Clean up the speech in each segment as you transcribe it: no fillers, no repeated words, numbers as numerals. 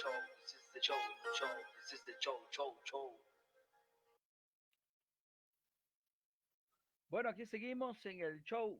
show. This is the show. This is the show. Bueno, aquí seguimos en el show.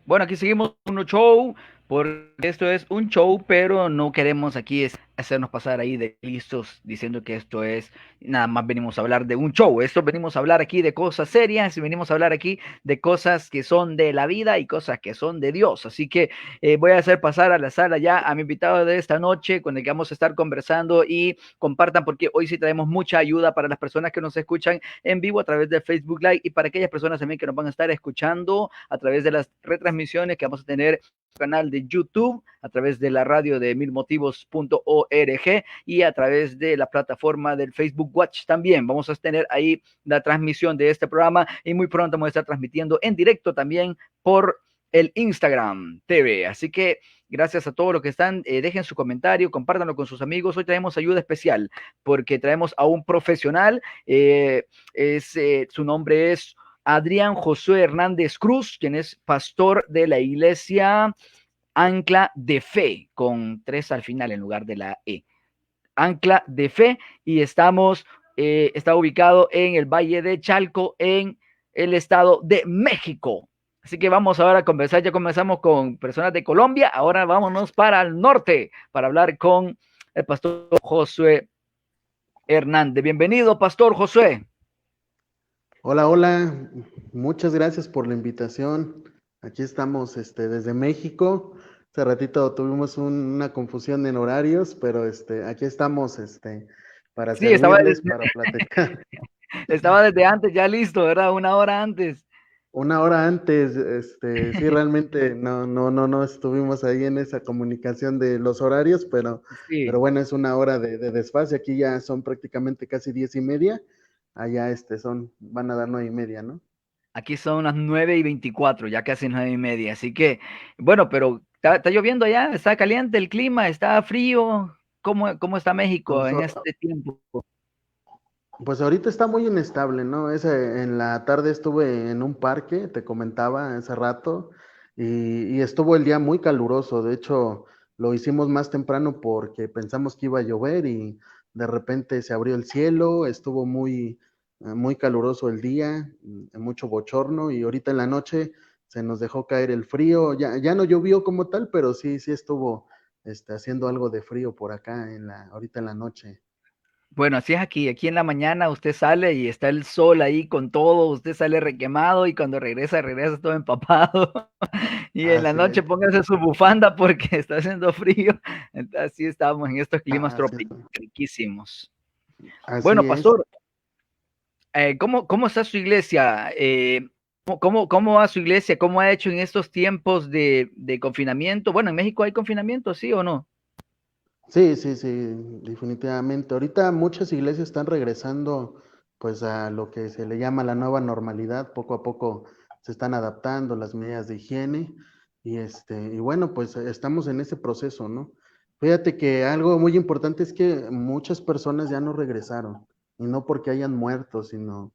Bueno, aquí seguimos en un show, porque esto es un show, pero no queremos aquí hacernos pasar ahí de listos diciendo que esto es, nada más venimos a hablar de un show. Esto venimos a hablar aquí de cosas serias y venimos a hablar aquí de cosas que son de la vida y cosas que son de Dios. Así que voy a hacer pasar a la sala ya a mi invitado de esta noche, con el que vamos a estar conversando, y compartan, porque hoy sí traemos mucha ayuda para las personas que nos escuchan en vivo a través de Facebook Live y para aquellas personas también que nos van a estar escuchando a través de las retransmisiones que vamos a tener en el canal de YouTube, a través de la radio de milmotivos.org y a través de la plataforma del Facebook Watch también. Vamos a tener ahí la transmisión de este programa y muy pronto vamos a estar transmitiendo en directo también por el Instagram TV. Así que gracias a todos los que están, dejen su comentario, compártanlo con sus amigos. Hoy traemos ayuda especial porque traemos a un profesional, su nombre es Adrián Josué Hernández Cruz, quien es pastor de la iglesia Ancla de Fe, con 3 al final en lugar de la E. Ancla de Fe, y está ubicado en el Valle de Chalco, en el estado de México. Así que vamos ahora a conversar. Ya comenzamos con personas de Colombia, ahora vámonos para el norte para hablar con el pastor Josué Hernández. Bienvenido, pastor Josué. Hola, muchas gracias por la invitación. Aquí estamos desde México. Hace ratito tuvimos una confusión en horarios, pero aquí estamos para Sí, servirles, para platicar. Estaba desde antes ya listo, ¿verdad? 1 hora antes. Una hora antes, sí, realmente no estuvimos ahí en esa comunicación de los horarios, pero Sí. bueno, es 1 hora de desfase. Aquí ya son prácticamente casi 10:30. Allá van a dar 9:30, ¿no? Aquí son las 9:24, ya casi 9:30. Así que, bueno, pero está lloviendo allá, está caliente el clima, está frío. ¿Cómo está México Pues, en este tiempo? Pues ahorita está muy inestable, ¿no? En la tarde estuve en un parque, te comentaba hace rato, y estuvo el día muy caluroso. De hecho, lo hicimos más temprano porque pensamos que iba a llover y de repente se abrió el cielo, estuvo muy caluroso el día, mucho bochorno, y ahorita en la noche se nos dejó caer el frío. Ya no llovió como tal, pero sí estuvo haciendo algo de frío por acá ahorita en la noche. Bueno, así es aquí. Aquí en la mañana usted sale y está el sol ahí con todo, usted sale requemado y cuando regresa todo empapado. Y en la Así noche es. póngase su bufanda porque está haciendo frío. Entonces, así estamos en estos climas Así tropicales riquísimos. Bueno, así es. pastor, ¿cómo está su iglesia? ¿Cómo va su iglesia? ¿Cómo ha hecho en estos tiempos de confinamiento? Bueno, en México hay confinamiento, ¿sí o no? Sí, definitivamente. Ahorita muchas iglesias están regresando pues a lo que se le llama la nueva normalidad. Poco a poco se están adaptando las medidas de higiene y bueno, pues estamos en ese proceso, ¿no? Fíjate que algo muy importante es que muchas personas ya no regresaron, y no porque hayan muerto, sino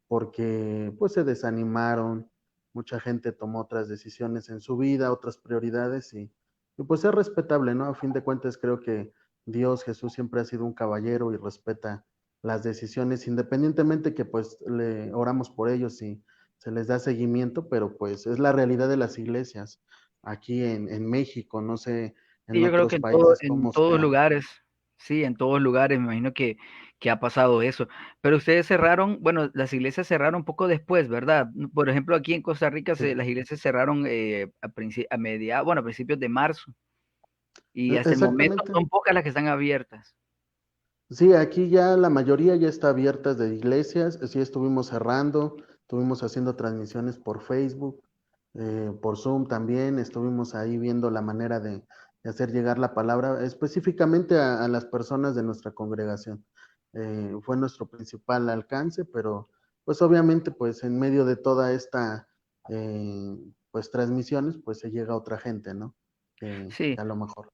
porque pues se desanimaron. Mucha gente tomó otras decisiones en su vida, otras prioridades, y pues es respetable, ¿no? A fin de cuentas creo que Dios, Jesús siempre ha sido un caballero y respeta las decisiones, independientemente que pues le oramos por ellos y se les da seguimiento, pero pues es la realidad de las iglesias aquí en México. No sé Sí, en yo creo que otros en todo, países en cómo todos sea. lugares, sí, en todos lugares, me imagino que ha pasado eso. Pero ustedes cerraron, bueno, las iglesias cerraron un poco después, ¿verdad? Por ejemplo, aquí en Costa Rica Sí, las iglesias cerraron a principios de marzo, y hasta el momento exactamente. son pocas las que están abiertas. Sí, aquí ya la mayoría ya está abiertas de iglesias. Sí, estuvimos cerrando, estuvimos haciendo transmisiones por Facebook, por Zoom también. Estuvimos ahí viendo la manera de hacer llegar la palabra específicamente a las personas de nuestra congregación. Fue nuestro principal alcance, pero pues obviamente pues en medio de toda esta pues transmisiones pues se llega a otra gente, ¿no? Sí, Que a lo mejor.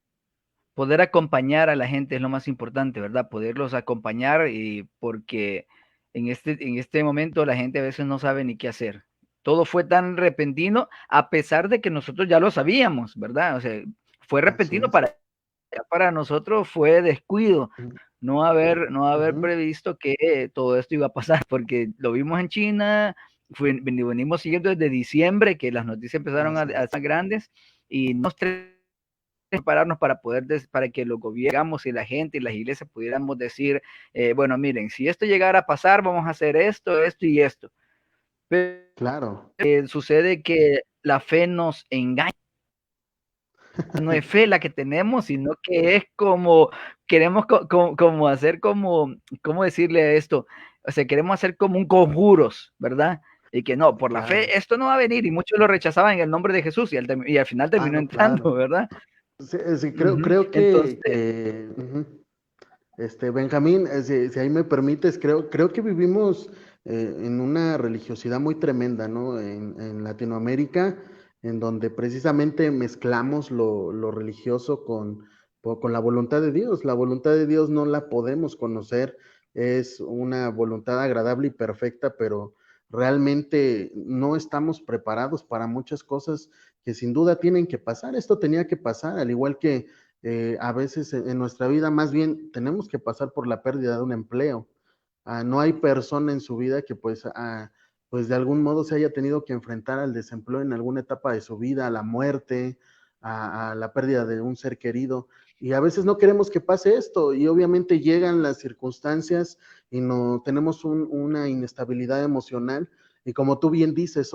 poder acompañar a la gente es lo más importante, ¿verdad? Poderlos acompañar, y porque en este momento la gente a veces no sabe ni qué hacer. Todo fue tan repentino, a pesar de que nosotros ya lo sabíamos, ¿verdad? O sea, fue Así repentino es. para para nosotros fue descuido no haber Ujú. previsto que todo esto iba a pasar, porque lo vimos en China, venimos siguiendo desde diciembre, que las noticias empezaron Así a es. ser grandes, y nos prepararnos para para que los gobiernos y la gente y las iglesias pudiéramos decir, bueno, miren, si esto llegara a pasar, vamos a hacer esto, esto y esto. Pero Claro. sucede que la fe nos engaña, no es fe la que tenemos, sino que es como, queremos como hacer como, ¿cómo decirle esto? O sea, queremos hacer como un conjuros, ¿verdad? Y que no, por la Claro. fe esto no va a venir, y muchos lo rechazaban en el nombre de Jesús, y al final Ah, terminó no, entrando, claro. ¿verdad? Sí, sí, Ujú. creo Entonces, que ujú. Benjamín, si ahí me permites, creo que vivimos en una religiosidad muy tremenda, ¿no? En Latinoamérica, en donde precisamente mezclamos lo religioso con la voluntad de Dios. La voluntad de Dios no la podemos conocer, es una voluntad agradable y perfecta, pero realmente no estamos preparados para muchas cosas que sin duda tienen que pasar. Esto tenía que pasar, al igual que a veces en nuestra vida más bien tenemos que pasar por la pérdida de un empleo. No hay persona en su vida que pues de algún modo se haya tenido que enfrentar al desempleo en alguna etapa de su vida, a la muerte, a la pérdida de un ser querido. Y a veces no queremos que pase esto y obviamente llegan las circunstancias y no tenemos una inestabilidad emocional. Y como tú bien dices,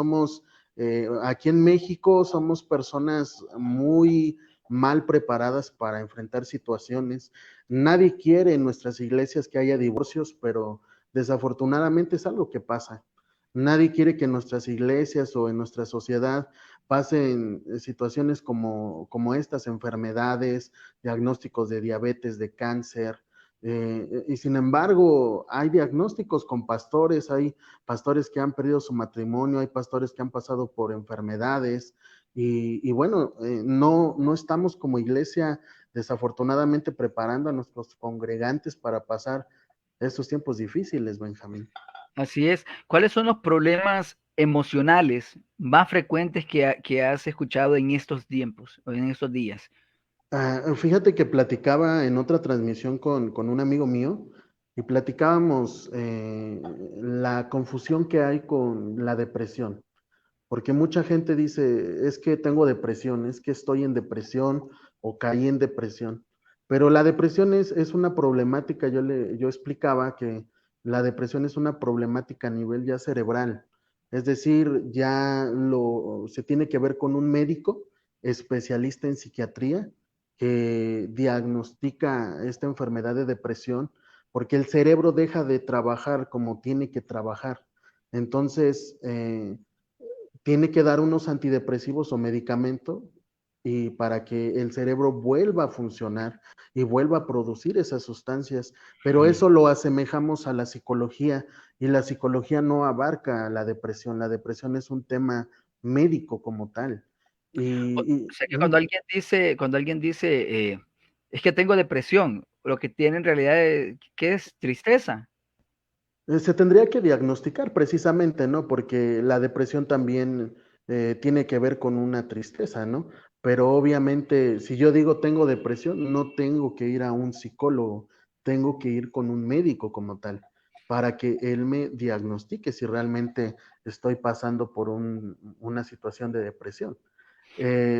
aquí en México somos personas muy mal preparadas para enfrentar situaciones. Nadie quiere en nuestras iglesias que haya divorcios, pero desafortunadamente es algo que pasa. Nadie quiere que en nuestras iglesias o en nuestra sociedad pasen situaciones como estas, enfermedades, diagnósticos de diabetes, de cáncer. Y sin embargo, hay diagnósticos con pastores, hay pastores que han perdido su matrimonio, hay pastores que han pasado por enfermedades, y bueno, no estamos como iglesia desafortunadamente preparando a nuestros congregantes para pasar estos tiempos difíciles, Benjamín. así es. ¿Cuáles son los problemas emocionales más frecuentes que has escuchado en estos tiempos o en estos días? Fíjate que platicaba en otra transmisión con un amigo mío y platicábamos la confusión que hay con la depresión. Porque mucha gente dice, es que tengo depresión, es que estoy en depresión o caí en depresión. Pero la depresión es una problemática, yo explicaba que la depresión es una problemática a nivel ya cerebral. Es decir, se tiene que ver con un médico especialista en psiquiatría que diagnostica esta enfermedad de depresión porque el cerebro deja de trabajar como tiene que trabajar. Entonces, tiene que dar unos antidepresivos o medicamento y para que el cerebro vuelva a funcionar y vuelva a producir esas sustancias. Pero Sí. eso lo asemejamos a la psicología y la psicología no abarca la depresión. La depresión es un tema médico como tal. O Y, y sea que uh, cuando alguien dice, es que tengo depresión, lo que tiene en realidad, ¿qué es? Tristeza. Se tendría que diagnosticar precisamente, ¿no? Porque la depresión también tiene que ver con una tristeza, ¿no? Pero obviamente, si yo digo tengo depresión, no tengo que ir a un psicólogo, tengo que ir con un médico como tal, para que él me diagnostique si realmente estoy pasando por una situación de depresión.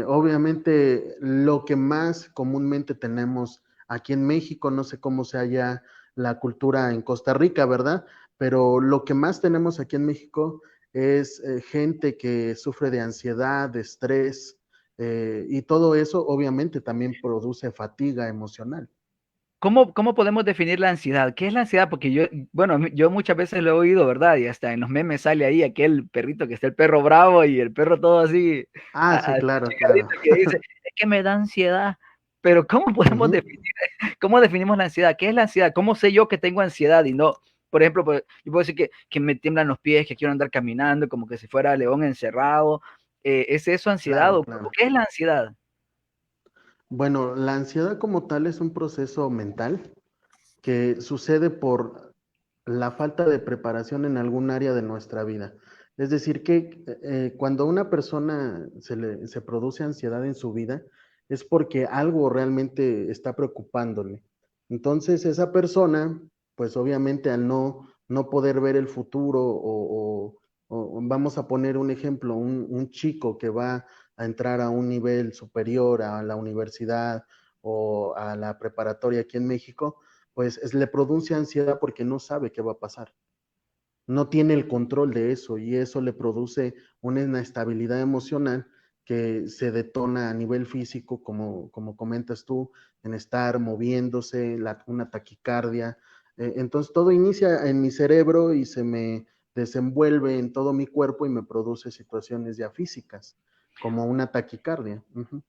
Obviamente, lo que más comúnmente tenemos aquí en México, no sé cómo sea ya la cultura en Costa Rica, ¿verdad? Pero lo que más tenemos aquí en México es gente que sufre de ansiedad, de estrés, y todo eso obviamente también produce fatiga emocional. ¿Cómo podemos definir la ansiedad? ¿Qué es la ansiedad? Porque bueno, yo muchas veces lo he oído, ¿verdad? Y hasta en los memes sale ahí aquel perrito que está el perro bravo y el perro todo así, Ah, sí, así claro, claro. chicadito, que dice, es que me da ansiedad. Pero ¿cómo podemos Ujú. definir, cómo definimos la ansiedad? ¿Qué es la ansiedad? ¿Cómo sé yo que tengo ansiedad y no? Por ejemplo, pues, yo puedo decir que me tiemblan los pies, que quiero andar caminando como que si fuera león encerrado. ¿Es eso ansiedad Claro, o claro. qué es la ansiedad? Bueno, la ansiedad como tal es un proceso mental que sucede por la falta de preparación en algún área de nuestra vida. Es decir, que cuando a una persona se produce ansiedad en su vida, es porque algo realmente está preocupándole. Entonces, esa persona, pues obviamente al no poder ver el futuro o vamos a poner un ejemplo, un chico que va a entrar a un nivel superior a la universidad o a la preparatoria aquí en México, pues le produce ansiedad porque no sabe qué va a pasar. No tiene el control de eso y eso le produce una inestabilidad emocional que se detona a nivel físico, como comentas tú, en estar moviéndose, una taquicardia. Entonces todo inicia en mi cerebro y se me desenvuelve en todo mi cuerpo y me produce situaciones ya físicas, como una taquicardia. Ujú.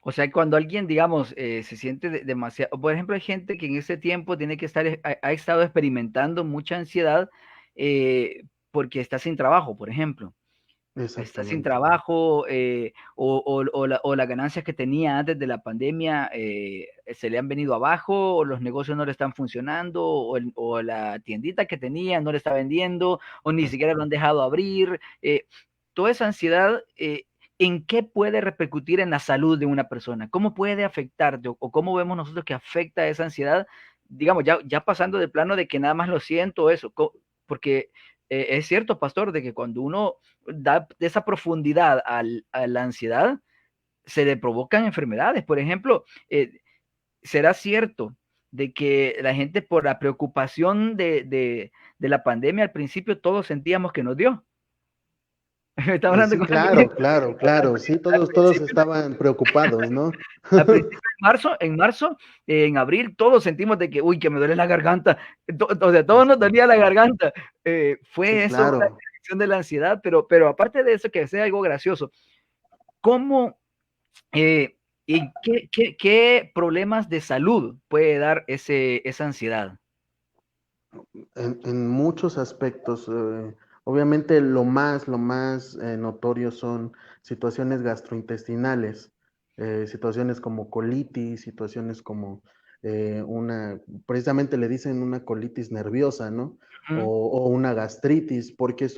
O sea, cuando alguien, digamos, se siente demasiado, por ejemplo, hay gente que en ese tiempo tiene que estar, ha estado experimentando mucha ansiedad porque está sin trabajo, por ejemplo. Está sin Exactamente. trabajo o las ganancias que tenía antes de la pandemia se le han venido abajo o los negocios no le están funcionando o la tiendita que tenía no le está vendiendo o ni siquiera lo han dejado abrir. Toda esa ansiedad, ¿en qué puede repercutir en la salud de una persona? ¿Cómo puede afectar o cómo vemos nosotros que afecta esa ansiedad? Digamos, ya pasando del plano de que nada más lo siento, eso, porque es cierto, pastor, de que cuando uno da esa profundidad a la ansiedad, se le provocan enfermedades. Por ejemplo, ¿será cierto de que la gente por la preocupación de la pandemia al principio todos sentíamos que nos dio? Estaba hablando Sí, con alguien claro, claro, al, claro. Sí, al todos principio, estaban preocupados, ¿no? al principio en abril, todos sentimos de que, uy, que me duele la garganta. O sea, todos nos Este, dolía la garganta. sí, Fue eso una claro. reacción de la ansiedad, pero aparte de eso, que sea algo gracioso, ¿cómo y qué problemas de salud puede dar esa ansiedad? En muchos aspectos, obviamente lo más notorio son situaciones gastrointestinales, situaciones como colitis, situaciones como precisamente le dicen una colitis nerviosa, ¿no? Ujú. O una gastritis, porque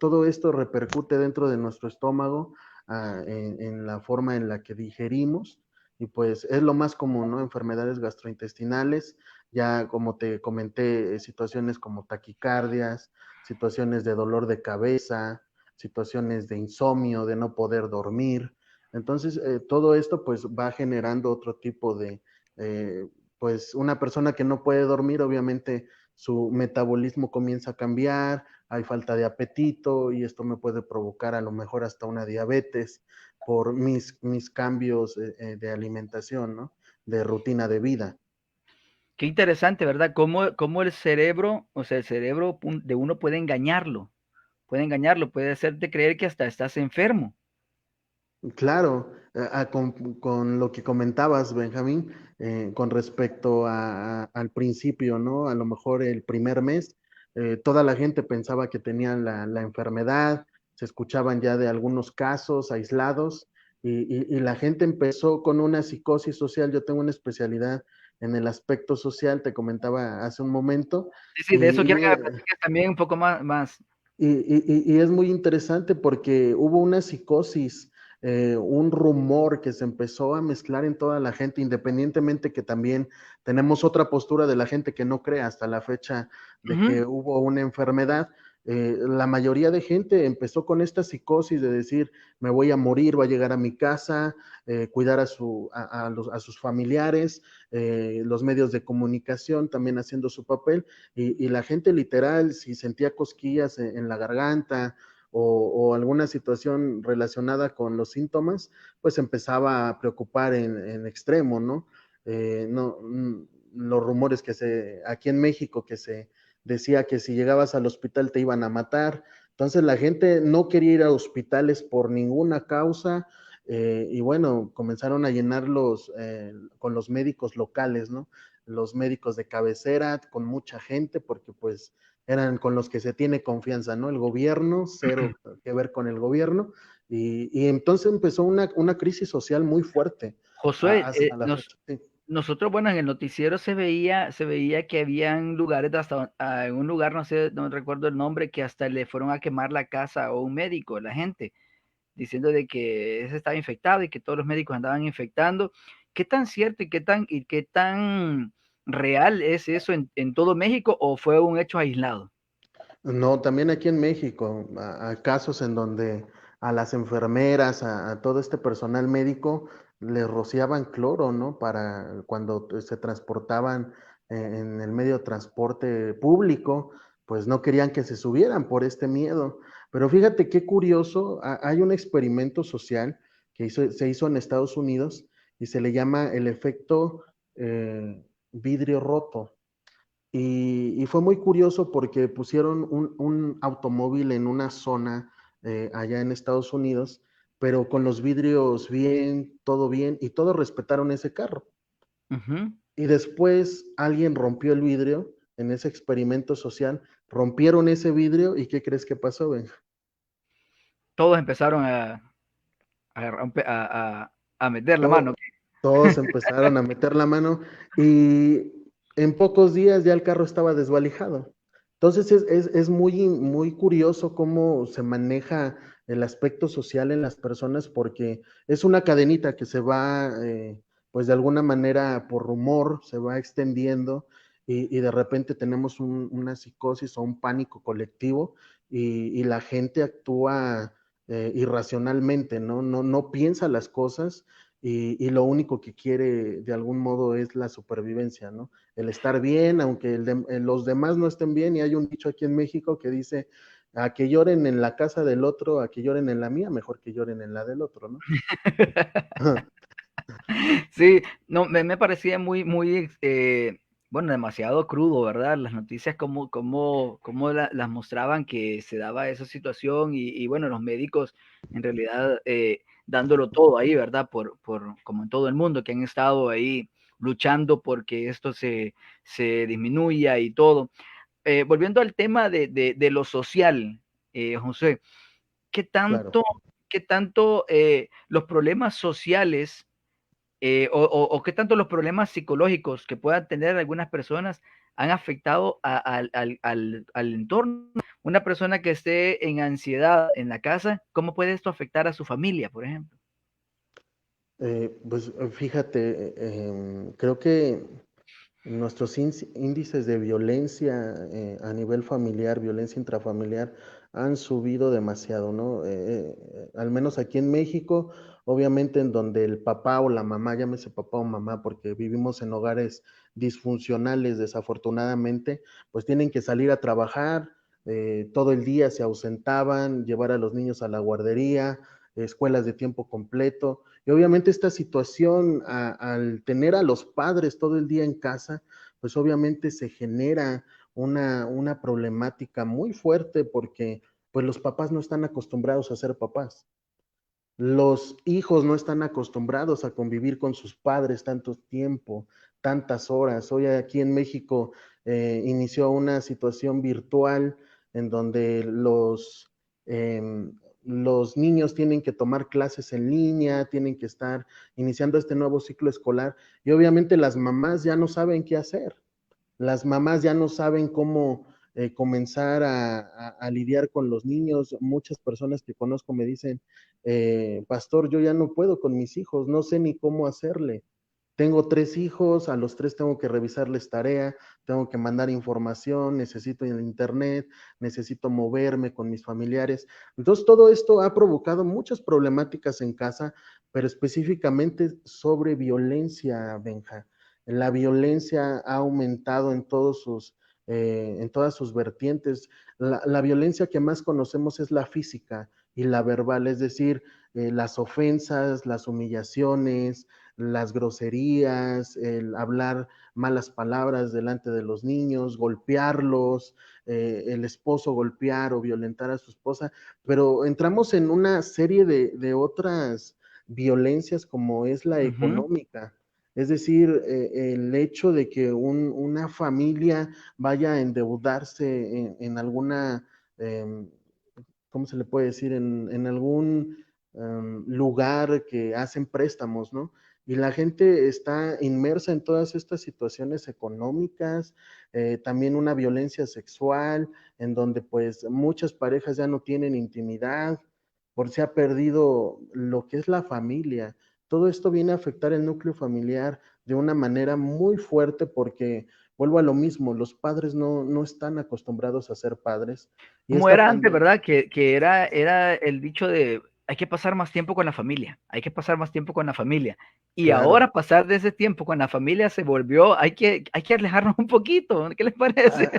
todo esto repercute dentro de nuestro estómago, en la forma en la que digerimos, y pues es lo más común, ¿no? Enfermedades gastrointestinales, ya como te comenté, situaciones como taquicardias, situaciones de dolor de cabeza, situaciones de insomnio, de no poder dormir. Entonces, todo esto pues va generando otro tipo eh, pues una persona que no puede dormir, obviamente su metabolismo comienza a cambiar, hay falta de apetito y esto me puede provocar a lo mejor hasta una diabetes por mis cambios de alimentación, ¿no? De rutina de vida. Qué interesante, ¿verdad? Cómo el cerebro, o sea, el cerebro de uno puede engañarlo, puede hacerte creer que hasta estás enfermo. Claro, con lo que comentabas, Benjamín, con respecto al principio, ¿no? A lo mejor el primer mes, toda la gente pensaba que tenían la enfermedad, se escuchaban ya de algunos casos aislados y la gente empezó con una psicosis social. Yo tengo una especialidad en el aspecto social, te comentaba hace un momento, Sí, sí, de eso y, quiero y, que me eh, platiques también un poco más. y es muy interesante porque hubo una psicosis, un rumor que se empezó a mezclar en toda la gente, independientemente que también tenemos otra postura de la gente que no cree hasta la fecha de Ujú. que hubo una enfermedad. La mayoría de gente empezó con esta psicosis de decir, me voy a morir, va a llegar a mi casa, cuidar a sus familiares, los medios de comunicación también haciendo su papel y la gente literal, si sentía cosquillas en la garganta o alguna situación relacionada con los síntomas, pues empezaba a preocupar en extremo, ¿no? No los rumores aquí en México que se decía que si llegabas al hospital te iban a matar. Entonces la gente no quería ir a hospitales por ninguna causa, y bueno, comenzaron a llenarlos con los médicos locales, ¿no? Los médicos de cabecera, con mucha gente, porque pues eran con los que se tiene confianza, ¿no? El gobierno, cero que ver con el gobierno, y entonces empezó una crisis social muy fuerte Josué, hasta la fecha. Sí. nosotros, bueno, en el noticiero se veía que habían lugares, hasta en un lugar, no sé, no recuerdo el nombre, que hasta le fueron a quemar la casa a un médico, la gente. diciendo de que ese estaba infectado y que todos los médicos andaban infectando. ¿Qué tan cierto y qué tan real es eso en todo México o fue un hecho aislado? No, también aquí en México, a casos en donde a las enfermeras, a todo este personal médico, les rociaban cloro, ¿no? Para cuando se transportaban en el medio de transporte público, pues no querían que se subieran por este miedo. Pero fíjate qué curioso, hay un experimento social que se hizo en Estados Unidos y se le llama el efecto vidrio roto. Y fue muy curioso porque pusieron un automóvil en una zona allá en Estados Unidos, pero con los vidrios bien, y todos respetaron ese carro. Ujú. Y después alguien rompió el vidrio en ese experimento social, rompieron ese vidrio y ¿qué crees que pasó, Ben? Todos empezaron a meter la mano. Todos empezaron a meter la mano y en pocos días ya el carro estaba desvalijado. Entonces es muy, muy curioso cómo se maneja el aspecto social en las personas porque es una cadenita que se va, pues de alguna manera por rumor, se va extendiendo y de repente tenemos una psicosis o un pánico colectivo y la gente actúa irracionalmente, ¿no? No piensa las cosas y lo único que quiere de algún modo es la supervivencia, ¿no? El estar bien, aunque los demás no estén bien, y hay un dicho aquí en México que dice, a que lloren en la casa del otro, a que lloren en la mía, mejor que lloren en la del otro, ¿no? Sí, no, me parecía muy, bueno, demasiado crudo, ¿verdad? Las noticias como las mostraban que se daba esa situación y bueno, los médicos en realidad dándolo todo ahí, ¿verdad? Como en todo el mundo, que han estado ahí luchando porque esto se disminuya y todo. Volviendo al tema de lo social, José, ¿qué Claro. tanto, qué tanto los problemas sociales o qué tanto los problemas psicológicos que puedan tener algunas personas han afectado al entorno? Una persona que esté en ansiedad en la casa, ¿cómo puede esto afectar a su familia, por ejemplo? Pues fíjate, creo que nuestros índices de violencia a nivel familiar, violencia intrafamiliar, han subido demasiado, ¿no? Al menos aquí en México, obviamente en donde el papá o la mamá, llámese papá o mamá, porque vivimos en hogares disfuncionales, desafortunadamente, pues tienen que salir a trabajar, todo el día se ausentaban, llevar a los niños a la guardería, escuelas de tiempo completo. Y obviamente esta situación, al tener a los padres todo el día en casa, pues obviamente se genera una problemática muy fuerte porque pues los papás no están acostumbrados a ser papás. Los hijos no están acostumbrados a convivir con sus padres tanto tiempo, tantas horas. Hoy aquí en México inició una situación virtual en donde los niños tienen que tomar clases en línea, tienen que estar iniciando este nuevo ciclo escolar y obviamente las mamás ya no saben qué hacer. Las mamás ya no saben cómo comenzar a lidiar con los niños. Muchas personas que conozco me dicen, pastor, yo ya no puedo con mis hijos, no sé ni cómo hacerle. Tengo 3 hijos, a los 3 tengo que revisarles tarea, tengo que mandar información, necesito internet, necesito moverme con mis familiares. Entonces, todo esto ha provocado muchas problemáticas en casa, pero específicamente sobre violencia, Benja. La violencia ha aumentado en todas sus vertientes. La violencia que más conocemos es la física y la verbal, es decir, las ofensas, las humillaciones, las groserías, el hablar malas palabras delante de los niños, golpearlos, el esposo golpear o violentar a su esposa, pero entramos en una serie de otras violencias como es la Ujú. económica. Es decir, el hecho de que una familia vaya a endeudarse en alguna, eh, ¿cómo se le puede decir? En algún lugar que hacen préstamos, ¿no? Y la gente está inmersa en todas estas situaciones económicas, también una violencia sexual, en donde pues muchas parejas ya no tienen intimidad, por se ha perdido lo que es la familia. Todo esto viene a afectar el núcleo familiar de una manera muy fuerte porque, vuelvo a lo mismo, los padres no están acostumbrados a ser padres y Como esta era antes, pandemia, ¿verdad? Que era el dicho de hay que pasar más tiempo con la familia, hay que pasar más tiempo con la familia. Y claro. ahora pasar de ese tiempo con la familia se volvió, hay que alejarnos un poquito, ¿qué les parece?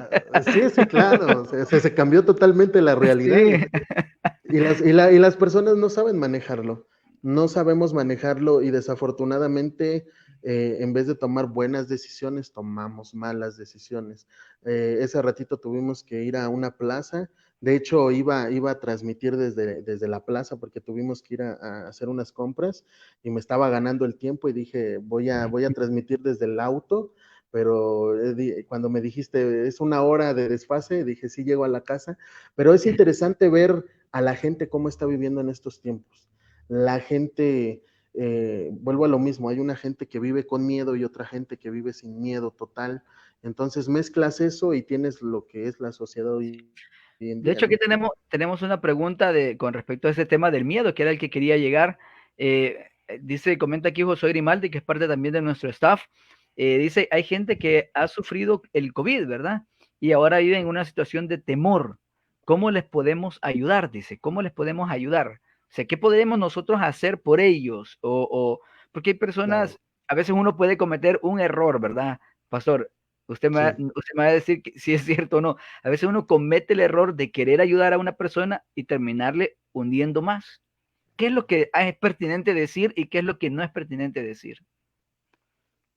Sí, sí, claro, se cambió totalmente la realidad. Sí, Y las personas no saben manejarlo, no sabemos manejarlo y desafortunadamente en vez de tomar buenas decisiones, tomamos malas decisiones. Ese ratito tuvimos que ir a una plaza, de hecho iba a transmitir desde la plaza porque tuvimos que ir a hacer unas compras y me estaba ganando el tiempo y dije voy a transmitir desde el auto, pero cuando me dijiste es una hora de desfase, dije sí llego a la casa, pero es interesante ver a la gente cómo está viviendo en estos tiempos. La gente, vuelvo a lo mismo, hay una gente que vive con miedo y otra gente que vive sin miedo total. Entonces mezclas eso y tienes lo que es la sociedad hoy en de día, hecho, aquí ¿no? tenemos una pregunta con respecto a ese tema del miedo, que era el que quería llegar. Comenta aquí José Grimaldi, que es parte también de nuestro staff. Dice, hay gente que ha sufrido el COVID, ¿verdad? Y ahora vive en una situación de temor. ¿Cómo les podemos ayudar? Dice, ¿cómo les podemos ayudar? O sea, ¿qué podemos nosotros hacer por ellos? Porque hay Claro, personas, a veces uno puede cometer un error, ¿verdad? Pastor, sí. usted me va a decir si es cierto o no. A veces uno comete el error de querer ayudar a una persona y terminarle hundiendo más. ¿Qué es lo que es pertinente decir y qué es lo que no es pertinente decir?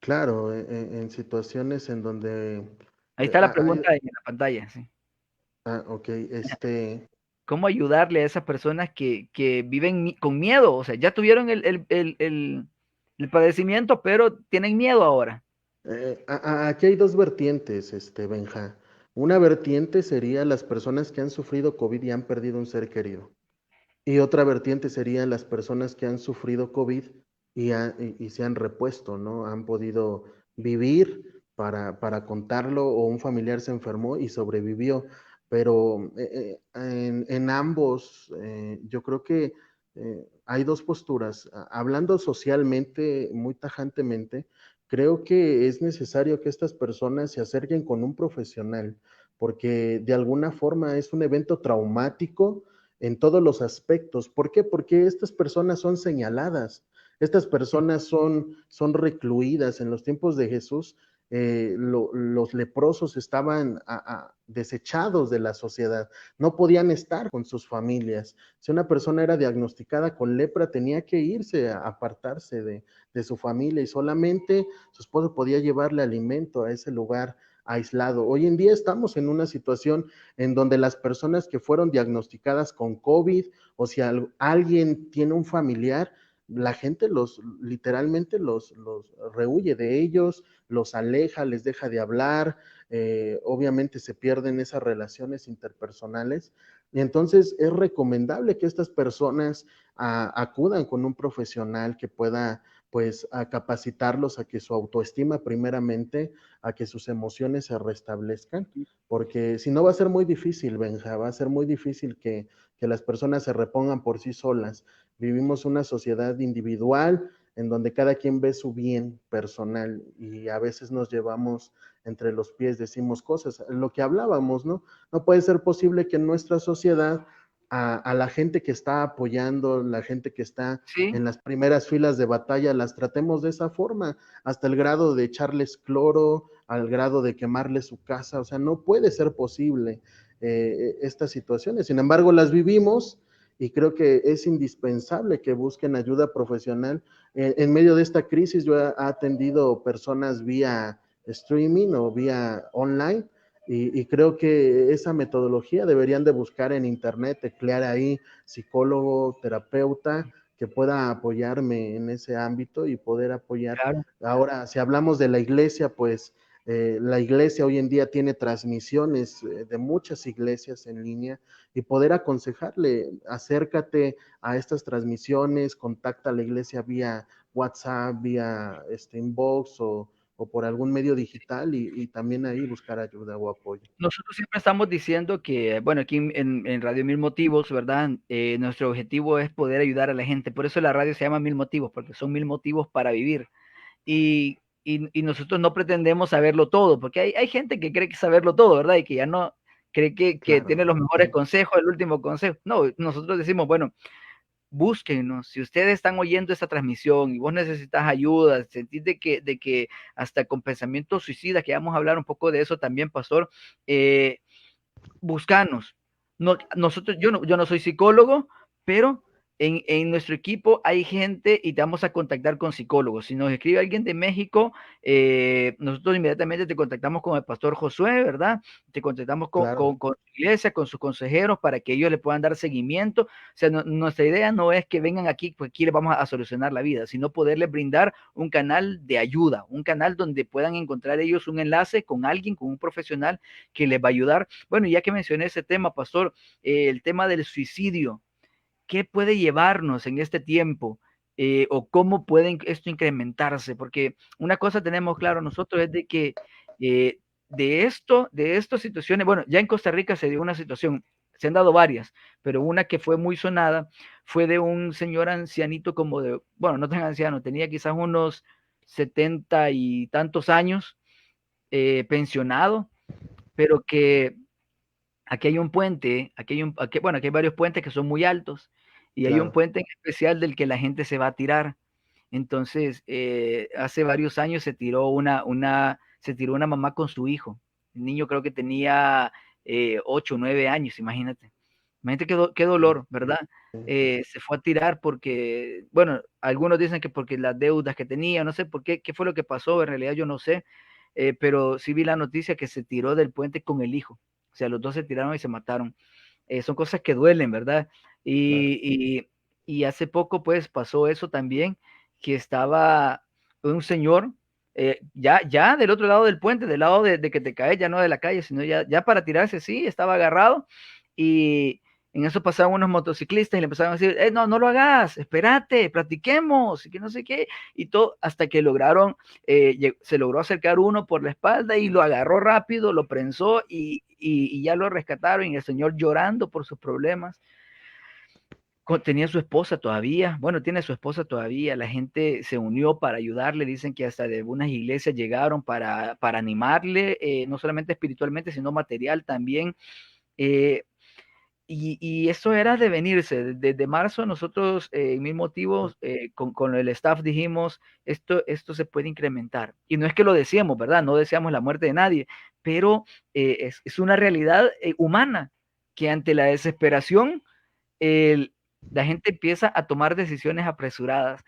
Claro, en situaciones en donde Ahí está la hay, pregunta en la pantalla. ¿Sí? ok, ¿Cómo ayudarle a esas personas que viven con miedo? O sea, ya tuvieron el padecimiento, pero tienen miedo ahora. aquí hay dos vertientes, Benja. Una vertiente sería las personas que han sufrido COVID y han perdido un ser querido. Y otra vertiente serían las personas que han sufrido COVID y se han repuesto, ¿no? Han podido vivir para contarlo o un familiar se enfermó y sobrevivió. Pero en ambos, yo creo que hay dos posturas. Hablando socialmente, muy tajantemente, creo que es necesario que estas personas se acerquen con un profesional, porque de alguna forma es un evento traumático en todos los aspectos. ¿Por qué? Porque estas personas son señaladas, estas personas son recluidas. En los tiempos de Jesús, los leprosos estaban desechados de la sociedad, no podían estar con sus familias. Si una persona era diagnosticada con lepra, tenía que irse a apartarse de su familia y solamente su esposo podía llevarle alimento a ese lugar aislado. Hoy en día estamos en una situación en donde las personas que fueron diagnosticadas con COVID o si alguien tiene un familiar, la gente literalmente los rehuye de ellos, los aleja, les deja de hablar, obviamente se pierden esas relaciones interpersonales. Y entonces es recomendable que estas personas acudan con un profesional que pueda pues a capacitarlos a que su autoestima primeramente, a que sus emociones se restablezcan, porque si no va a ser muy difícil, Benja, va a ser muy difícil que las personas se repongan por sí solas. Vivimos una sociedad individual en donde cada quien ve su bien personal y a veces nos llevamos entre los pies, decimos cosas, lo que hablábamos, ¿no? No puede ser posible que en nuestra sociedad a la gente que está apoyando, la gente que está Sí, en las primeras filas de batalla, las tratemos de esa forma, hasta el grado de echarles cloro, al grado de quemarle su casa, o sea, no puede ser posible estas situaciones. Sin embargo, las vivimos y creo que es indispensable que busquen ayuda profesional. En medio de esta crisis, yo he atendido personas vía streaming o vía online y creo que esa metodología deberían de buscar en internet, teclear ahí psicólogo, terapeuta, que pueda apoyarme en ese ámbito y poder apoyar. claro. Ahora, si hablamos de la iglesia, pues la iglesia hoy en día tiene transmisiones de muchas iglesias en línea y poder aconsejarle, acércate a estas transmisiones, contacta a la iglesia vía WhatsApp, vía inbox o por algún medio digital y también ahí buscar ayuda o apoyo. Nosotros siempre estamos diciendo que, bueno, aquí en Radio Mil Motivos, ¿verdad? Nuestro objetivo es poder ayudar a la gente. Por eso la radio se llama Mil Motivos, porque son 1000 motivos para vivir. Y nosotros no pretendemos saberlo todo, porque hay gente que cree que saberlo todo, ¿verdad? Y que ya no cree que tiene Claro, los mejores consejos, el último consejo. No, nosotros decimos, bueno, búsquenos. Si ustedes están oyendo esta transmisión y vos necesitas ayuda, sentís de que hasta con pensamientos suicidas, que vamos a hablar un poco de eso también, pastor, buscanos. No, nosotros, yo no soy psicólogo, pero en nuestro equipo hay gente y te vamos a contactar con psicólogos. Si nos escribe alguien de México, nosotros inmediatamente te contactamos con el pastor Josué, ¿verdad? Te contactamos claro, con su iglesia, con sus consejeros para que ellos le puedan dar seguimiento. O sea, nuestra idea no es que vengan aquí, pues aquí les vamos a solucionar la vida, sino poderles brindar un canal de ayuda, un canal donde puedan encontrar ellos un enlace con alguien, con un profesional que les va a ayudar. Bueno, ya que mencioné ese tema, pastor, el tema del suicidio, ¿qué puede llevarnos en este tiempo? O cómo puede esto incrementarse, porque una cosa tenemos claro nosotros es de que de estas situaciones, bueno, ya en Costa Rica se dio una situación, se han dado varias, pero una que fue muy sonada fue de un señor ancianito como de, bueno, no tan anciano, tenía quizás unos 70 y tantos años, pensionado, pero que aquí hay un puente, bueno, aquí hay varios puentes que son muy altos y hay un claro. puente en especial del que la gente se va a tirar. Entonces, hace varios años se tiró una mamá con su hijo. El niño creo que tenía 8 o 9 años, imagínate. Imagínate qué dolor, ¿verdad? Se fue a tirar porque, bueno, algunos dicen que porque las deudas que tenía, no sé por qué fue lo que pasó, en realidad yo no sé, pero sí vi la noticia que se tiró del puente con el hijo. O sea, los dos se tiraron y se mataron. Son cosas que duelen, ¿verdad? Claro. Y hace poco, pues, pasó eso también, que estaba un señor, ya del otro lado del puente, del lado de que te caes, ya no de la calle, sino ya para tirarse, sí, estaba agarrado, y en eso pasaban unos motociclistas y le empezaron a decir, no, no lo hagas, espérate, platiquemos, y que no sé qué, y todo, hasta que lograron, se logró acercar uno por la espalda y lo agarró rápido, lo prensó y ya lo rescataron y el señor llorando por sus problemas. Tenía su esposa todavía, bueno, tiene su esposa todavía, la gente se unió para ayudarle, dicen que hasta de algunas iglesias llegaron para animarle, no solamente espiritualmente, sino material también. Eh, y eso era de venirse. Desde marzo nosotros, en Mil Motivos, con el staff dijimos, esto se puede incrementar. Y no es que lo deseemos, ¿verdad? No deseamos la muerte de nadie, pero es una realidad humana que ante la desesperación, el, la gente empieza a tomar decisiones apresuradas.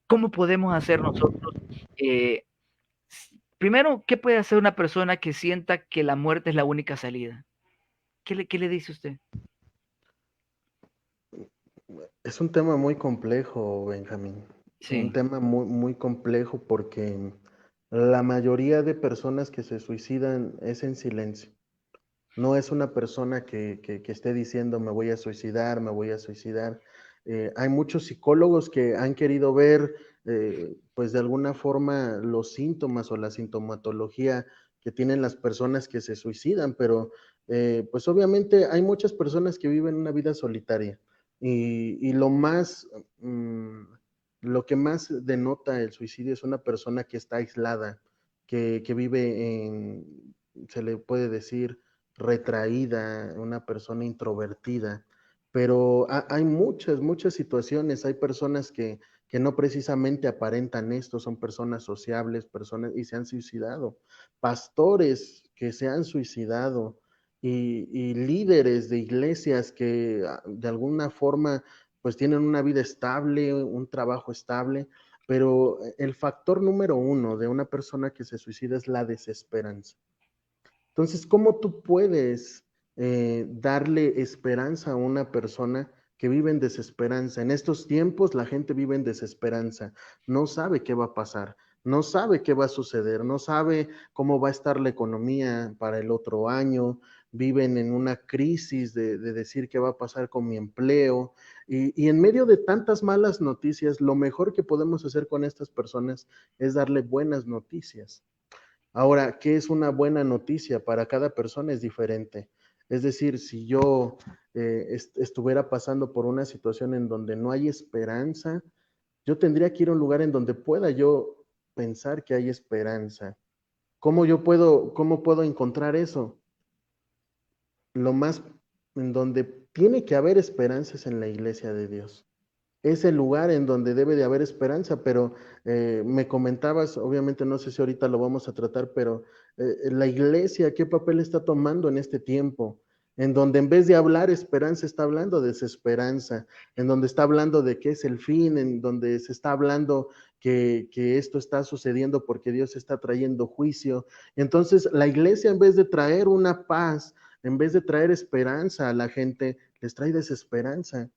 ¿Cómo podemos hacer nosotros? eh, Primero, ¿qué puede hacer una persona que sienta que la muerte es la única salida? ¿Qué le dice usted? Es un tema muy complejo, Benjamín. Un Sí, tema muy, muy complejo porque la mayoría de personas que se suicidan es en silencio. No es una persona que esté diciendo me voy a suicidar, me voy a suicidar. Hay muchos psicólogos que han querido ver, pues de alguna forma, los síntomas o la sintomatología que tienen las personas que se suicidan, pero pues obviamente hay muchas personas que viven una vida solitaria y lo que más denota el suicidio es una persona que está aislada, que vive se le puede decir, retraída, una persona introvertida, pero hay muchas, muchas situaciones, hay personas que no precisamente aparentan esto, son personas sociables, personas y se han suicidado, pastores que se han suicidado y líderes de iglesias que de alguna forma pues tienen una vida estable, un trabajo estable, pero el factor número uno de una persona que se suicida es la desesperanza. Entonces, ¿cómo tú puedes darle esperanza a una persona que vive en desesperanza? En estos tiempos la gente vive en desesperanza, no sabe qué va a pasar. no sabe qué va a suceder, no sabe cómo va a estar la economía para el otro año, viven en una crisis de decir qué va a pasar con mi empleo. Y en medio de tantas malas noticias, lo mejor que podemos hacer con estas personas es darle buenas noticias. Ahora, ¿qué es una buena noticia? Para cada persona es diferente. Es decir, si yo estuviera pasando por una situación en donde no hay esperanza, yo tendría que ir a un lugar en donde pueda yo pensar que hay esperanza. Cómo puedo encontrar eso? Lo más en donde tiene que haber esperanza es en la iglesia de Dios. Es el lugar en donde debe de haber esperanza, pero me comentabas, obviamente no sé si ahorita lo vamos a tratar, pero la iglesia, ¿qué papel está tomando en este tiempo? En donde en vez de hablar esperanza, está hablando desesperanza, en donde está hablando de qué es el fin, en donde se está hablando que esto está sucediendo porque Dios está trayendo juicio. Entonces, la iglesia en vez de traer una paz, en vez de traer esperanza a la gente, les trae desesperanza.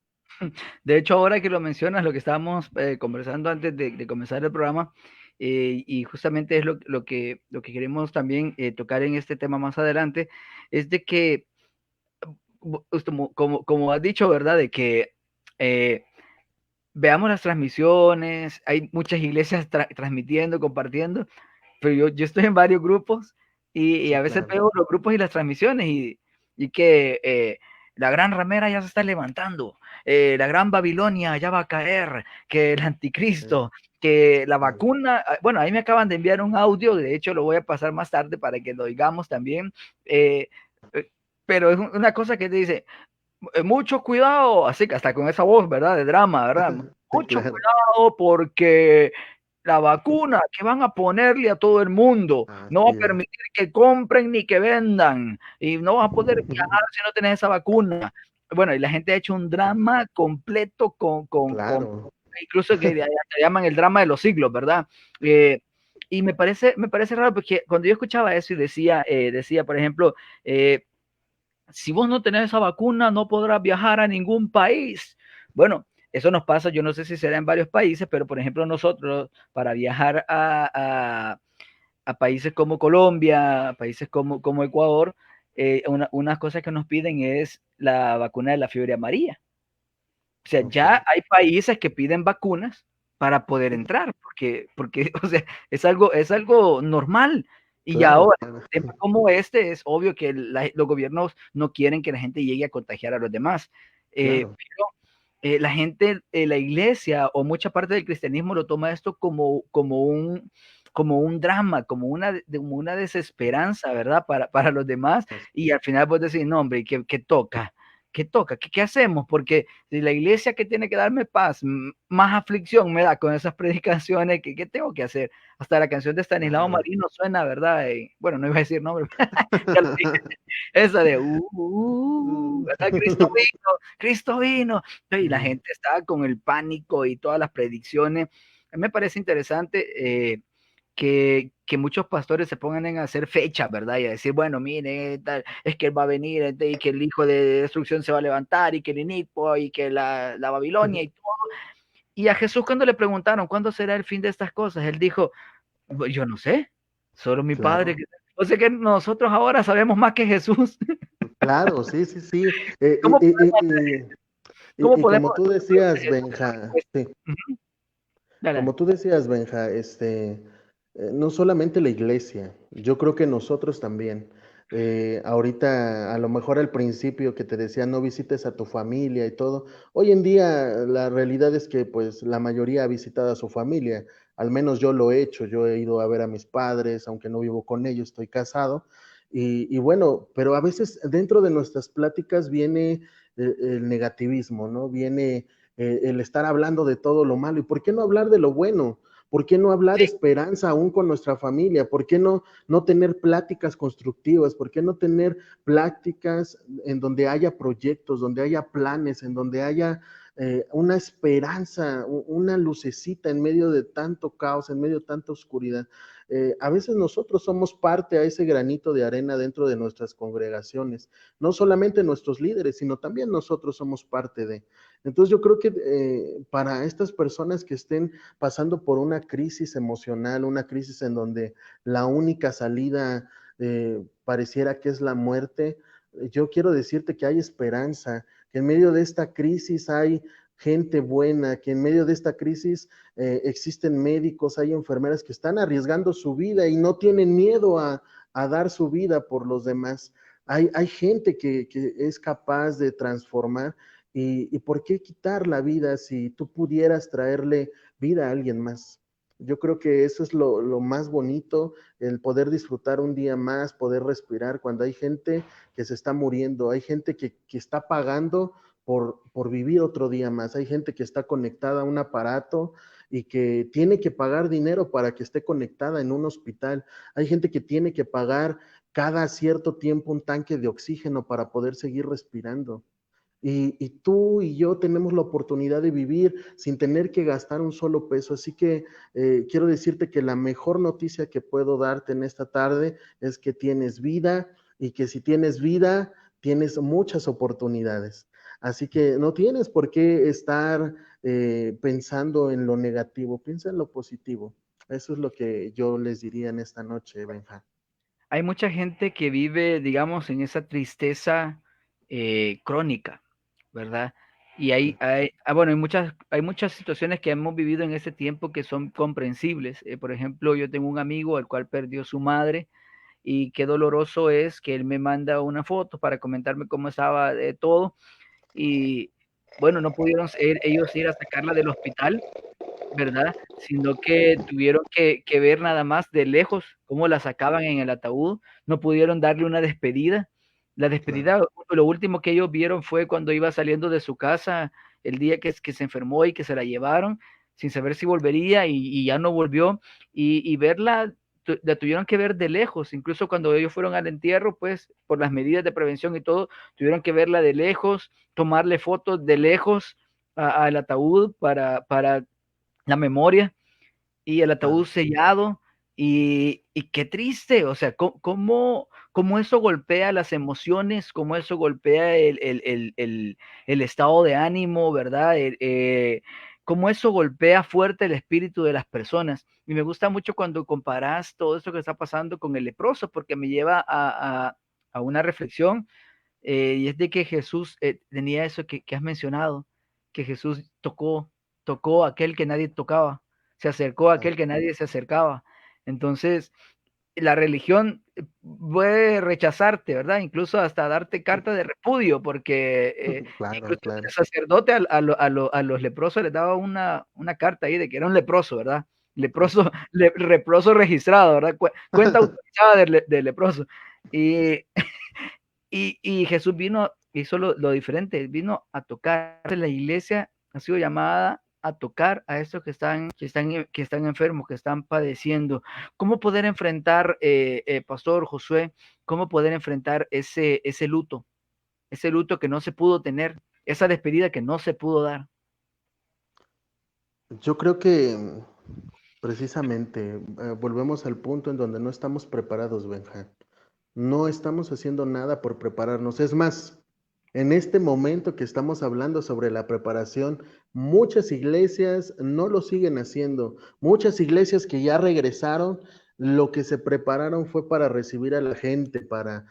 De hecho, ahora que lo mencionas, lo que estábamos conversando antes de comenzar el programa, y justamente es lo que queremos también tocar en este tema más adelante, es de que, como has dicho, ¿verdad? De que eh, veamos las transmisiones, hay muchas iglesias transmitiendo, compartiendo, pero yo estoy en varios grupos y Sí, a veces claro. veo los grupos y las transmisiones y que la gran ramera ya se está levantando, la gran Babilonia ya va a caer, que el anticristo, que la Claro. vacuna, bueno, ahí me acaban de enviar un audio, de hecho lo voy a pasar más tarde para que lo oigamos también, eh, pero es una cosa que te dice, mucho cuidado, así que hasta con esa voz, ¿verdad? De drama, ¿verdad? Sí, Mucho claro. cuidado porque la vacuna que van a ponerle a todo el mundo no va a Así es. permitir que compren ni que vendan y no vas a poder viajar si no tienes esa vacuna. Bueno, y la gente ha hecho un drama completo con Claro. incluso que le llaman el drama de los siglos, ¿verdad? Y me parece raro porque cuando yo escuchaba eso y decía por ejemplo, si vos no tenés esa vacuna, no podrás viajar a ningún país. Bueno, eso nos pasa, yo no sé si será en varios países, pero por ejemplo nosotros para viajar a países como Colombia, países como Ecuador, unas cosas que nos piden es la vacuna de la fiebre amarilla. O sea, Ok. ya hay países que piden vacunas para poder entrar, porque o sea, es algo normal. Y ya Claro, ahora, claro. temas como este, es obvio que los gobiernos no quieren que la gente llegue a contagiar a los demás. Claro. Pero la gente, la iglesia o mucha parte del cristianismo lo toma esto como un drama, como una desesperanza, ¿verdad? Para los demás. Y al final vos decís, no, hombre, ¿qué toca? ¿Qué toca? ¿Qué hacemos? Porque si la iglesia que tiene que darme paz, más aflicción me da con esas predicaciones, ¿qué tengo que hacer? Hasta la canción de Stanislao Claro. Marino suena, ¿verdad? Bueno, no iba a decir nombre, ya lo dije. Esa de, ¿verdad? Cristo vino, y la gente está con el pánico y todas las predicciones. A mí me parece interesante que muchos pastores se pongan a hacer fechas, ¿verdad? Y a decir, bueno, mire, tal, es que él va a venir y que el hijo de destrucción se va a levantar y que el Inipo y que la Babilonia y todo. Y a Jesús cuando le preguntaron, ¿cuándo será el fin de estas cosas? Él dijo, yo no sé, solo mi padre. Claro. O sea que nosotros ahora sabemos más que Jesús. Claro, sí, sí, sí. ¿Cómo podemos, cómo Y podemos como tú decías, Benja, sí, uh-huh. Dale. como tú decías, Benja, no solamente la iglesia, yo creo que nosotros también. Ahorita, a lo mejor al principio que te decía no visites a tu familia y todo, hoy en día la realidad es que pues la mayoría ha visitado a su familia, al menos yo lo he hecho, yo he ido a ver a mis padres, aunque no vivo con ellos, estoy casado, y bueno, pero a veces dentro de nuestras pláticas viene el negativismo, ¿no? Viene el estar hablando de todo lo malo. ¿Y por qué no hablar de lo bueno? ¿Por qué no hablar Sí, esperanza aún con nuestra familia? ¿Por qué no tener pláticas constructivas? ¿Por qué no tener pláticas en donde haya proyectos, donde haya planes, en donde haya una esperanza, una lucecita en medio de tanto caos, en medio de tanta oscuridad? A veces nosotros somos parte a ese granito de arena dentro de nuestras congregaciones, no solamente nuestros líderes, sino también nosotros somos parte de. Entonces yo creo que para estas personas que estén pasando por una crisis emocional, una crisis en donde la única salida pareciera que es la muerte, yo quiero decirte que hay esperanza, que en medio de esta crisis hay gente buena, que en medio de esta crisis existen médicos, hay enfermeras que están arriesgando su vida y no tienen miedo a dar su vida por los demás. Hay gente que es capaz de transformar y por qué quitar la vida si tú pudieras traerle vida a alguien más. Yo creo que eso es lo más bonito, el poder disfrutar un día más, poder respirar cuando hay gente que se está muriendo, hay gente que está pagando por vivir otro día más, hay gente que está conectada a un aparato y que tiene que pagar dinero para que esté conectada en un hospital, hay gente que tiene que pagar cada cierto tiempo un tanque de oxígeno para poder seguir respirando. Y tú y yo tenemos la oportunidad de vivir sin tener que gastar un solo peso. Así que quiero decirte que la mejor noticia que puedo darte en esta tarde es que tienes vida y que si tienes vida, tienes muchas oportunidades. Así que no tienes por qué estar pensando en lo negativo, piensa en lo positivo. Eso es lo que yo les diría en esta noche, Benja. Hay mucha gente que vive, digamos, en esa tristeza crónica, ¿verdad? Y bueno, hay muchas situaciones que hemos vivido en ese tiempo que son comprensibles. Por ejemplo, yo tengo un amigo al cual perdió su madre y qué doloroso es que él me manda una foto para comentarme cómo estaba todo y bueno, no pudieron ellos ir a sacarla del hospital, ¿verdad? Sino que tuvieron que ver nada más de lejos cómo la sacaban en el ataúd, no pudieron darle una despedida. La Claro. despedida, lo último que ellos vieron fue cuando iba saliendo de su casa el día que se enfermó y que se la llevaron, sin saber si volvería y ya no volvió. Y verla, la tuvieron que ver de lejos, incluso cuando ellos fueron al entierro, pues por las medidas de prevención y todo, tuvieron que verla de lejos, tomarle fotos de lejos al ataúd para la memoria y el ataúd Claro. sellado y qué triste, o sea, cómo eso golpea las emociones, cómo eso golpea el estado de ánimo, ¿verdad? Cómo eso golpea fuerte el espíritu de las personas. Y me gusta mucho cuando comparas todo esto que está pasando con el leproso, porque me lleva a una reflexión, y es de que Jesús tenía eso que has mencionado, que Jesús tocó a aquel que nadie tocaba, se acercó a aquel que nadie se acercaba. Entonces, la religión puede rechazarte, ¿verdad? Incluso hasta darte carta de repudio, porque Claro, incluso el claro. sacerdote a los leprosos les daba una carta ahí de que era un leproso, ¿verdad? Leproso, leproso registrado, ¿verdad? Cuenta autorizada de leproso. Y y Jesús vino, hizo lo diferente, vino a tocar. La iglesia ha sido llamada a tocar a estos que están enfermos, que están padeciendo. ¿Cómo poder enfrentar, Pastor Josué, cómo poder enfrentar ese luto que no se pudo tener, esa despedida que no se pudo dar? Yo creo que precisamente volvemos al punto en donde no estamos preparados, Benja. No estamos haciendo nada por prepararnos. Es más, en este momento que estamos hablando sobre la preparación, muchas iglesias no lo siguen haciendo. Muchas iglesias que ya regresaron, lo que se prepararon fue para recibir a la gente, para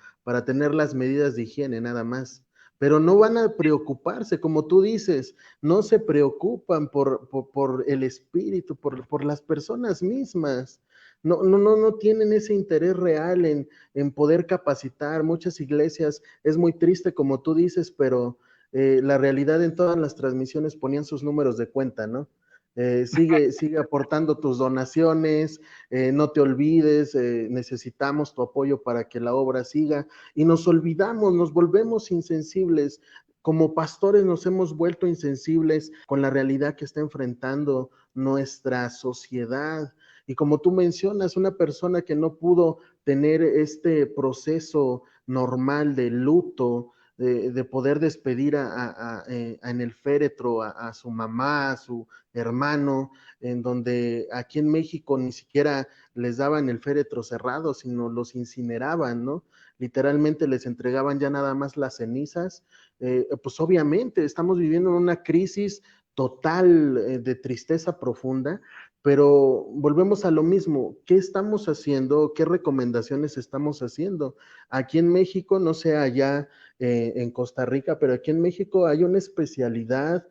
tener las medidas de higiene nada más. Pero no van a preocuparse, como tú dices, no se preocupan por el espíritu, por las personas mismas. No tienen ese interés real en poder capacitar. Muchas iglesias, es muy triste como tú dices, pero la realidad en todas las transmisiones ponían sus números de cuenta, ¿no? Sigue aportando tus donaciones, no te olvides, necesitamos tu apoyo para que la obra siga y nos olvidamos, nos volvemos insensibles. Como pastores nos hemos vuelto insensibles con la realidad que está enfrentando nuestra sociedad. Y como tú mencionas, una persona que no pudo tener este proceso normal de luto, de poder despedir en el féretro a su mamá, a su hermano, en donde aquí en México ni siquiera les daban el féretro cerrado, sino los incineraban, ¿no? Literalmente les entregaban ya nada más las cenizas. Pues obviamente estamos viviendo en una crisis total de tristeza profunda, pero volvemos a lo mismo. ¿Qué estamos haciendo? ¿Qué recomendaciones estamos haciendo? Aquí en México, no sé allá en Costa Rica, pero aquí en México hay una especialidad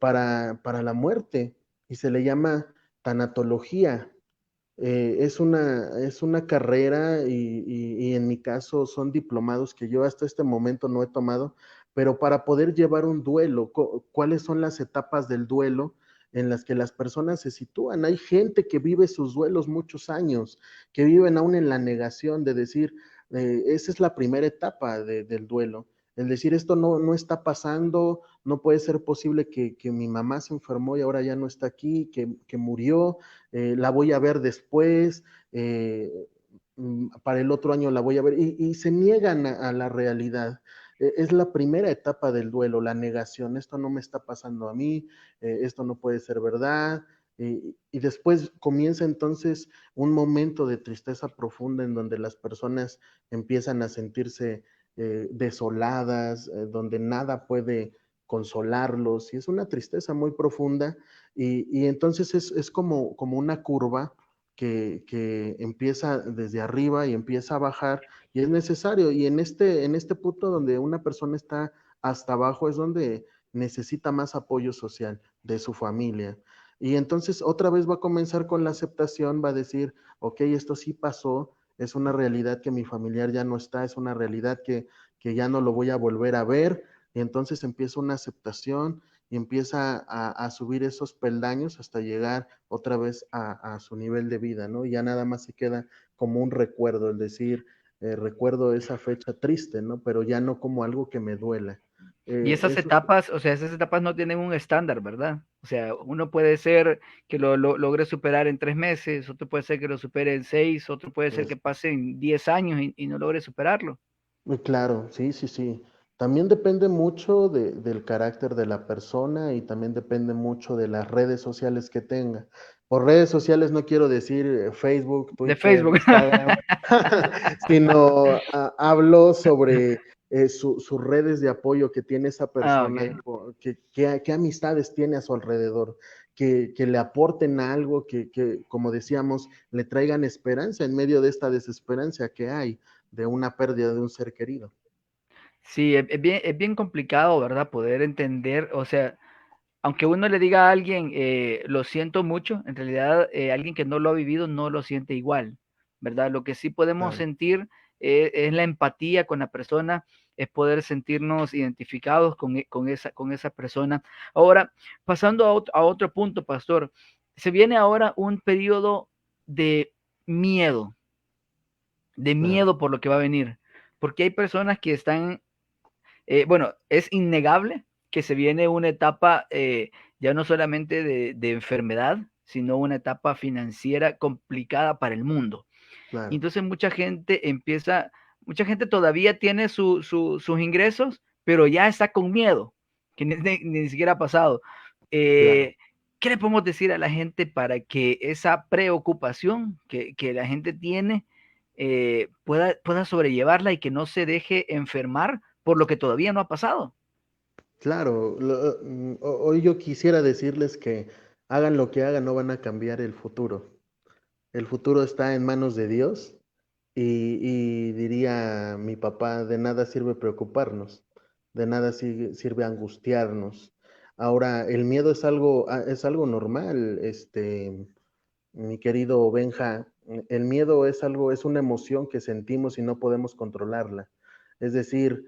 para la muerte y se le llama tanatología. Es una carrera y en mi caso son diplomados que yo hasta este momento no he tomado, pero para poder llevar un duelo, ¿cuáles son las etapas del duelo en las que las personas se sitúan? Hay gente que vive sus duelos muchos años, que viven aún en la negación de decir, esa es la primera etapa del duelo. El decir esto no está pasando, no puede ser posible que mi mamá se enfermó y ahora ya no está aquí, que murió, la voy a ver después, para el otro año la voy a ver, y se niegan a la realidad. Es la primera etapa del duelo, la negación, esto no me está pasando a mí, esto no puede ser verdad, y después comienza entonces un momento de tristeza profunda en donde las personas empiezan a sentirse desoladas, donde nada puede consolarlos, y es una tristeza muy profunda, y entonces es como una curva que empieza desde arriba y empieza a bajar, y es necesario, y en este punto donde una persona está hasta abajo es donde necesita más apoyo social de su familia. Y entonces otra vez va a comenzar con la aceptación, va a decir, ok, esto sí pasó, es una realidad que mi familiar ya no está, es una realidad que ya no lo voy a volver a ver, y entonces empieza una aceptación y empieza a subir esos peldaños hasta llegar otra vez a su nivel de vida, ¿no? Y ya nada más se queda como un recuerdo, el decir, recuerdo esa fecha triste, ¿no? Pero ya no como algo que me duela. Y esas Eso, etapas, o sea, esas etapas no tienen un estándar, ¿verdad? O sea, uno puede ser que lo logre superar en 3 meses, otro puede ser que lo supere en 6, otro puede ser es, que pase en 10 años y no logre superarlo. muy claro, sí, sí, sí. También depende mucho del carácter de la persona y también depende mucho de las redes sociales que tenga. Por redes sociales no quiero decir Facebook, De Twitter, Facebook. Instagram, sino hablo sobre sus redes de apoyo que tiene esa Ah, persona, ok. qué amistades tiene a su alrededor, que le aporten algo, como decíamos, le traigan esperanza en medio de esta desesperanza que hay de una pérdida de un ser querido. Sí, es bien complicado, ¿verdad? Poder entender, o sea, aunque uno le diga a alguien, lo siento mucho, en realidad alguien que no lo ha vivido no lo siente igual, ¿verdad? Lo que sí podemos Claro, sentir es la empatía con la persona, es poder sentirnos identificados con esa persona. Ahora, pasando a otro punto, pastor, se viene ahora un periodo de miedo, de claro, miedo por lo que va a venir, porque hay personas que están bueno, es innegable que se viene una etapa ya no solamente de enfermedad, sino una etapa financiera complicada para el mundo. Y claro, entonces mucha gente todavía tiene sus ingresos, pero ya está con miedo, que ni siquiera ha pasado. claro. Eh, ¿Qué le podemos decir a la gente para que esa preocupación que la gente tiene pueda sobrellevarla y que no se deje enfermar por lo que todavía no ha pasado? Claro, hoy yo quisiera decirles que hagan lo que hagan, no van a cambiar el futuro. El futuro está en manos de Dios y diría mi papá, de nada sirve preocuparnos, de nada sirve angustiarnos. Ahora, el miedo es algo normal, mi querido Benja. El miedo es algo, es una emoción que sentimos y no podemos controlarla. Es decir,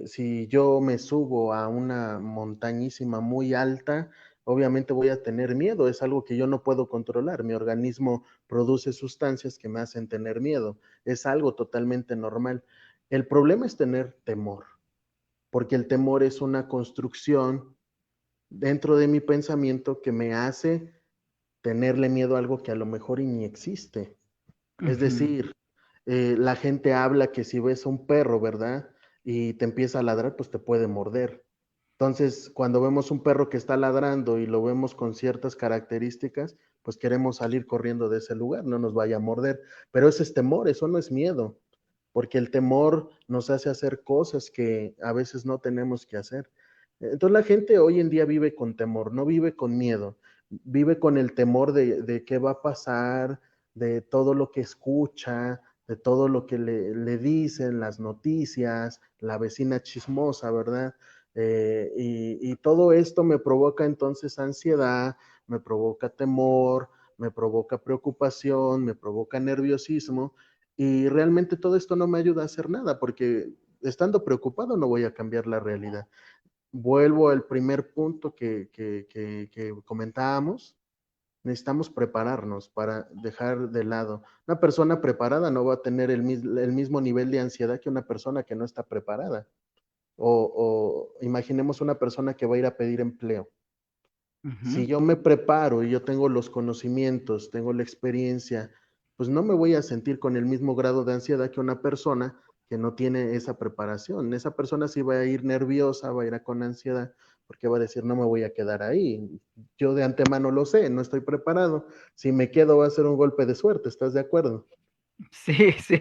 si yo me subo a una montañísima muy alta, obviamente voy a tener miedo, es algo que yo no puedo controlar. Mi organismo produce sustancias que me hacen tener miedo, es algo totalmente normal. El problema es tener temor, porque el temor es una construcción dentro de mi pensamiento que me hace tenerle miedo a algo que a lo mejor y ni existe. Es Ujú. decir, la gente habla que si ves a un perro, ¿verdad? y te empieza a ladrar, pues te puede morder. Entonces, cuando vemos un perro que está ladrando y lo vemos con ciertas características, pues queremos salir corriendo de ese lugar, no nos vaya a morder. Pero ese es temor, eso no es miedo, porque el temor nos hace hacer cosas que a veces no tenemos que hacer. Entonces la gente hoy en día vive con temor, no vive con miedo, vive con el temor de qué va a pasar, de todo lo que escucha, de todo lo que le dicen, las noticias, la vecina chismosa, ¿verdad? Y todo esto me provoca entonces ansiedad, me provoca temor, me provoca preocupación, me provoca nerviosismo, y realmente todo esto no me ayuda a hacer nada, porque estando preocupado no voy a cambiar la realidad. Vuelvo al primer punto que comentábamos. Necesitamos prepararnos para dejar de lado. Una persona preparada no va a tener el mismo nivel de ansiedad que una persona que no está preparada. O imaginemos una persona que va a ir a pedir empleo. Ujú. Si yo me preparo y yo tengo los conocimientos, tengo la experiencia, pues no me voy a sentir con el mismo grado de ansiedad que una persona que no tiene esa preparación. Esa persona sí va a ir nerviosa, va a ir con ansiedad, porque va a decir, no me voy a quedar ahí. Yo de antemano lo sé, no estoy preparado. Si me quedo va a ser un golpe de suerte, ¿estás de acuerdo? Sí, sí.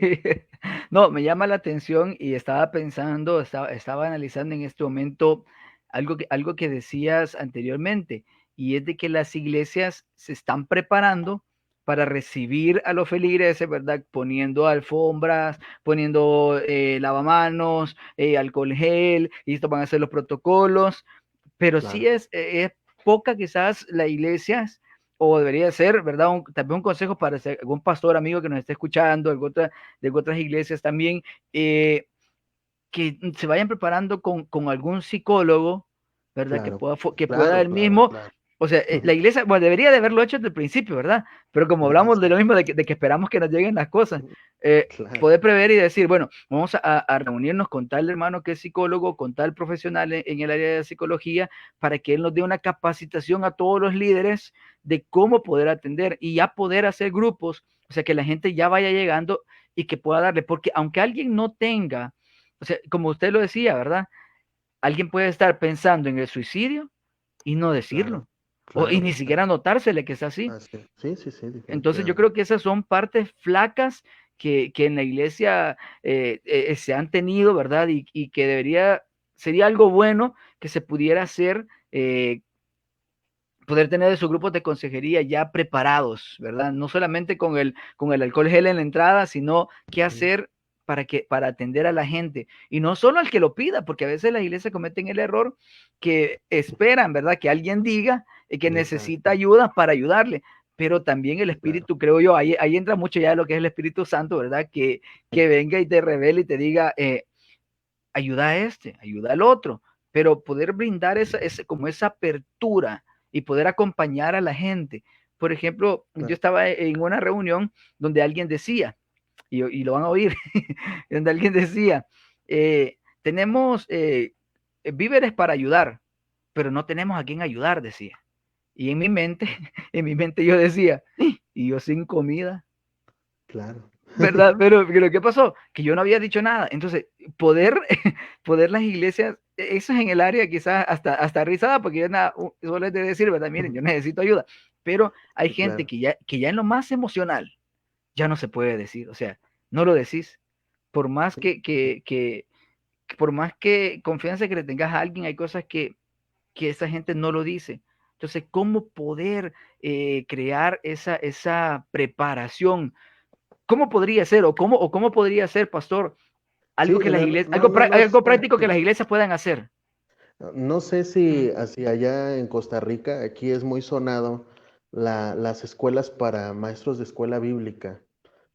No, me llama la atención y estaba pensando, estaba analizando en este momento algo que decías anteriormente, y es de que las iglesias se están preparando para recibir a los feligreses, ¿verdad? Poniendo alfombras, poniendo lavamanos, alcohol gel, y esto van a ser los protocolos, pero sí Claro, es poca quizás la iglesia, o debería ser, ¿verdad? También un consejo para algún pastor amigo que nos esté escuchando, de otras iglesias también, eh, que se vayan preparando con algún psicólogo, ¿verdad? claro, Que pueda claro, él claro, mismo, claro. o sea, la iglesia, bueno, debería de haberlo hecho desde el principio, ¿verdad? Pero como hablamos de Así, lo mismo, de que esperamos que nos lleguen las cosas, claro, poder prever y decir, bueno, vamos a reunirnos con tal hermano que es psicólogo, con tal profesional en el área de psicología, para que él nos dé una capacitación a todos los líderes de cómo poder atender y ya poder hacer grupos, o sea, que la gente ya vaya llegando y que pueda darle, porque aunque alguien no tenga, o sea, como usted lo decía, ¿verdad? Alguien puede estar pensando en el suicidio y no claro, decirlo, y claro, ni exacto. siquiera notársele que es así. Así. Sí, sí, sí, Entonces yo creo definitivamente. que esas son partes flacas que en la iglesia se han tenido, ¿verdad? Y que sería algo bueno que se pudiera hacer, poder tener esos grupos de consejería ya preparados, ¿verdad? No solamente con el alcohol gel en la entrada, sino qué Ujú. hacer para atender a la gente. Y no solo al que lo pida, porque a veces las iglesias cometen el error que esperan, ¿verdad? Que alguien diga que necesita Exacto, ayuda para ayudarle. Pero también el claro. Espíritu, creo yo, ahí entra mucho ya lo que es el Espíritu Santo, ¿verdad? Que venga y te revele y te diga, ayuda a este, ayuda al otro, pero poder brindar como esa apertura y poder acompañar a la gente. Por ejemplo, yo Claro, estaba en una reunión donde alguien decía, y lo van a oír, donde alguien decía, tenemos víveres para ayudar, pero no tenemos a quién ayudar, decía. Y en mi mente, en mi mente yo decía, y yo sin comida, claro. ¿verdad? Pero ¿qué pasó? Que yo no había dicho nada. Entonces, poder, poder las iglesias, eso es en el área quizás hasta rizada, porque yo nada, solo es de decir, ¿verdad? Miren, yo necesito ayuda. Pero hay Sí, gente claro. que ya en lo más emocional ya no se puede decir. O sea, no lo decís. Por más Sí, por más que confianza que le tengas a alguien, hay cosas que esa gente no lo dice. Entonces, ¿cómo poder crear esa preparación? ¿Cómo podría ser o cómo podría ser, pastor, algo sí, que las iglesias, no algo sé. práctico que las iglesias puedan hacer? No sé si hacia allá en Costa Rica, aquí es muy sonado las escuelas para maestros de escuela bíblica.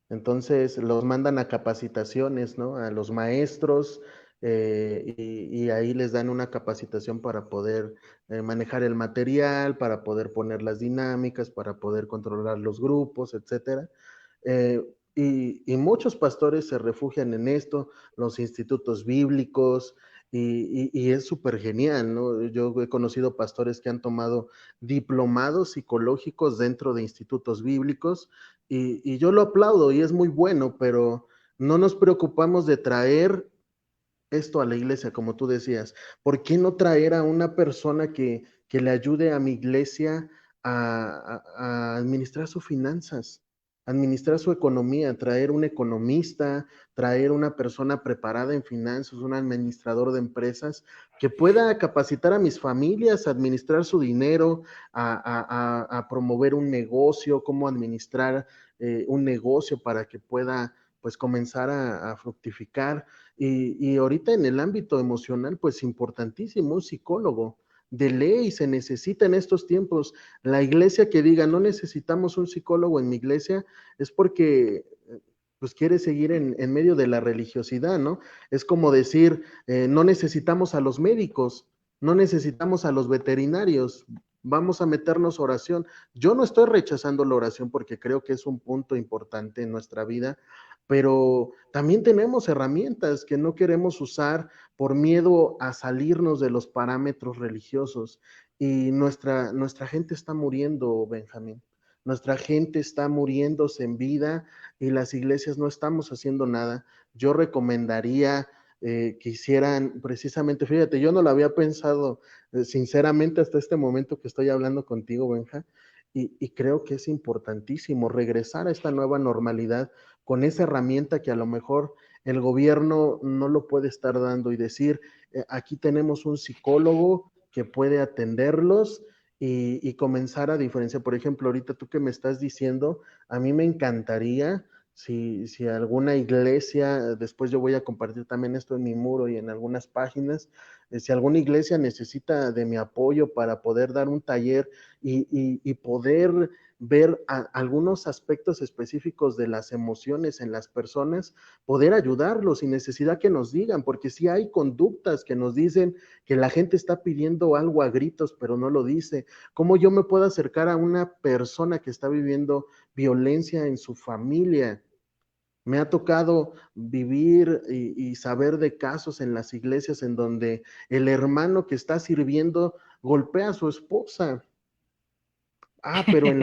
Entonces los mandan a capacitaciones, ¿no? A los maestros, y ahí les dan una capacitación para poder manejar el material, para poder poner las dinámicas, para poder controlar los grupos, etcétera. Y muchos pastores se refugian en esto, los institutos bíblicos, y es súper genial, ¿no? Yo he conocido pastores que han tomado diplomados psicológicos dentro de institutos bíblicos, y yo lo aplaudo y es muy bueno, pero no nos preocupamos de traer esto a la iglesia, como tú decías? ¿Por qué no traer a una persona que le ayude a mi iglesia a administrar sus finanzas, administrar su economía, traer un economista, traer una persona preparada en finanzas, un administrador de empresas que pueda capacitar a mis familias a administrar su dinero, a promover un negocio, cómo administrar un negocio para que pueda pues comenzar a fructificar. Y ahorita en el ámbito emocional, pues importantísimo, un psicólogo. De ley se necesita en estos tiempos. La iglesia que diga, no necesitamos un psicólogo en mi iglesia, es porque pues quiere seguir en medio de la religiosidad, ¿no? Es como decir, no necesitamos a los médicos, no necesitamos a los veterinarios, vamos a meternos oración. Yo no estoy rechazando la oración porque creo que es un punto importante en nuestra vida, pero también tenemos herramientas que no queremos usar por miedo a salirnos de los parámetros religiosos. Y nuestra gente está muriendo, Benjamín. Nuestra gente está muriéndose en vida y las iglesias no estamos haciendo nada. Yo recomendaría que hicieran precisamente, fíjate, yo no lo había pensado sinceramente hasta este momento que estoy hablando contigo, Benja, y creo que es importantísimo regresar a esta nueva normalidad con esa herramienta que a lo mejor el gobierno no lo puede estar dando y decir, aquí tenemos un psicólogo que puede atenderlos y comenzar a diferenciar. Por ejemplo, ahorita tú que me estás diciendo, a mí me encantaría si alguna iglesia, después yo voy a compartir también esto en mi muro y en algunas páginas, si alguna iglesia necesita de mi apoyo para poder dar un taller y poder ver algunos aspectos específicos de las emociones en las personas, poder ayudarlos sin necesidad que nos digan, porque si hay conductas que nos dicen que la gente está pidiendo algo a gritos, pero no lo dice. ¿Cómo yo me puedo acercar a una persona que está viviendo violencia en su familia? Me ha tocado vivir y saber de casos en las iglesias en donde el hermano que está sirviendo golpea a su esposa. Pero en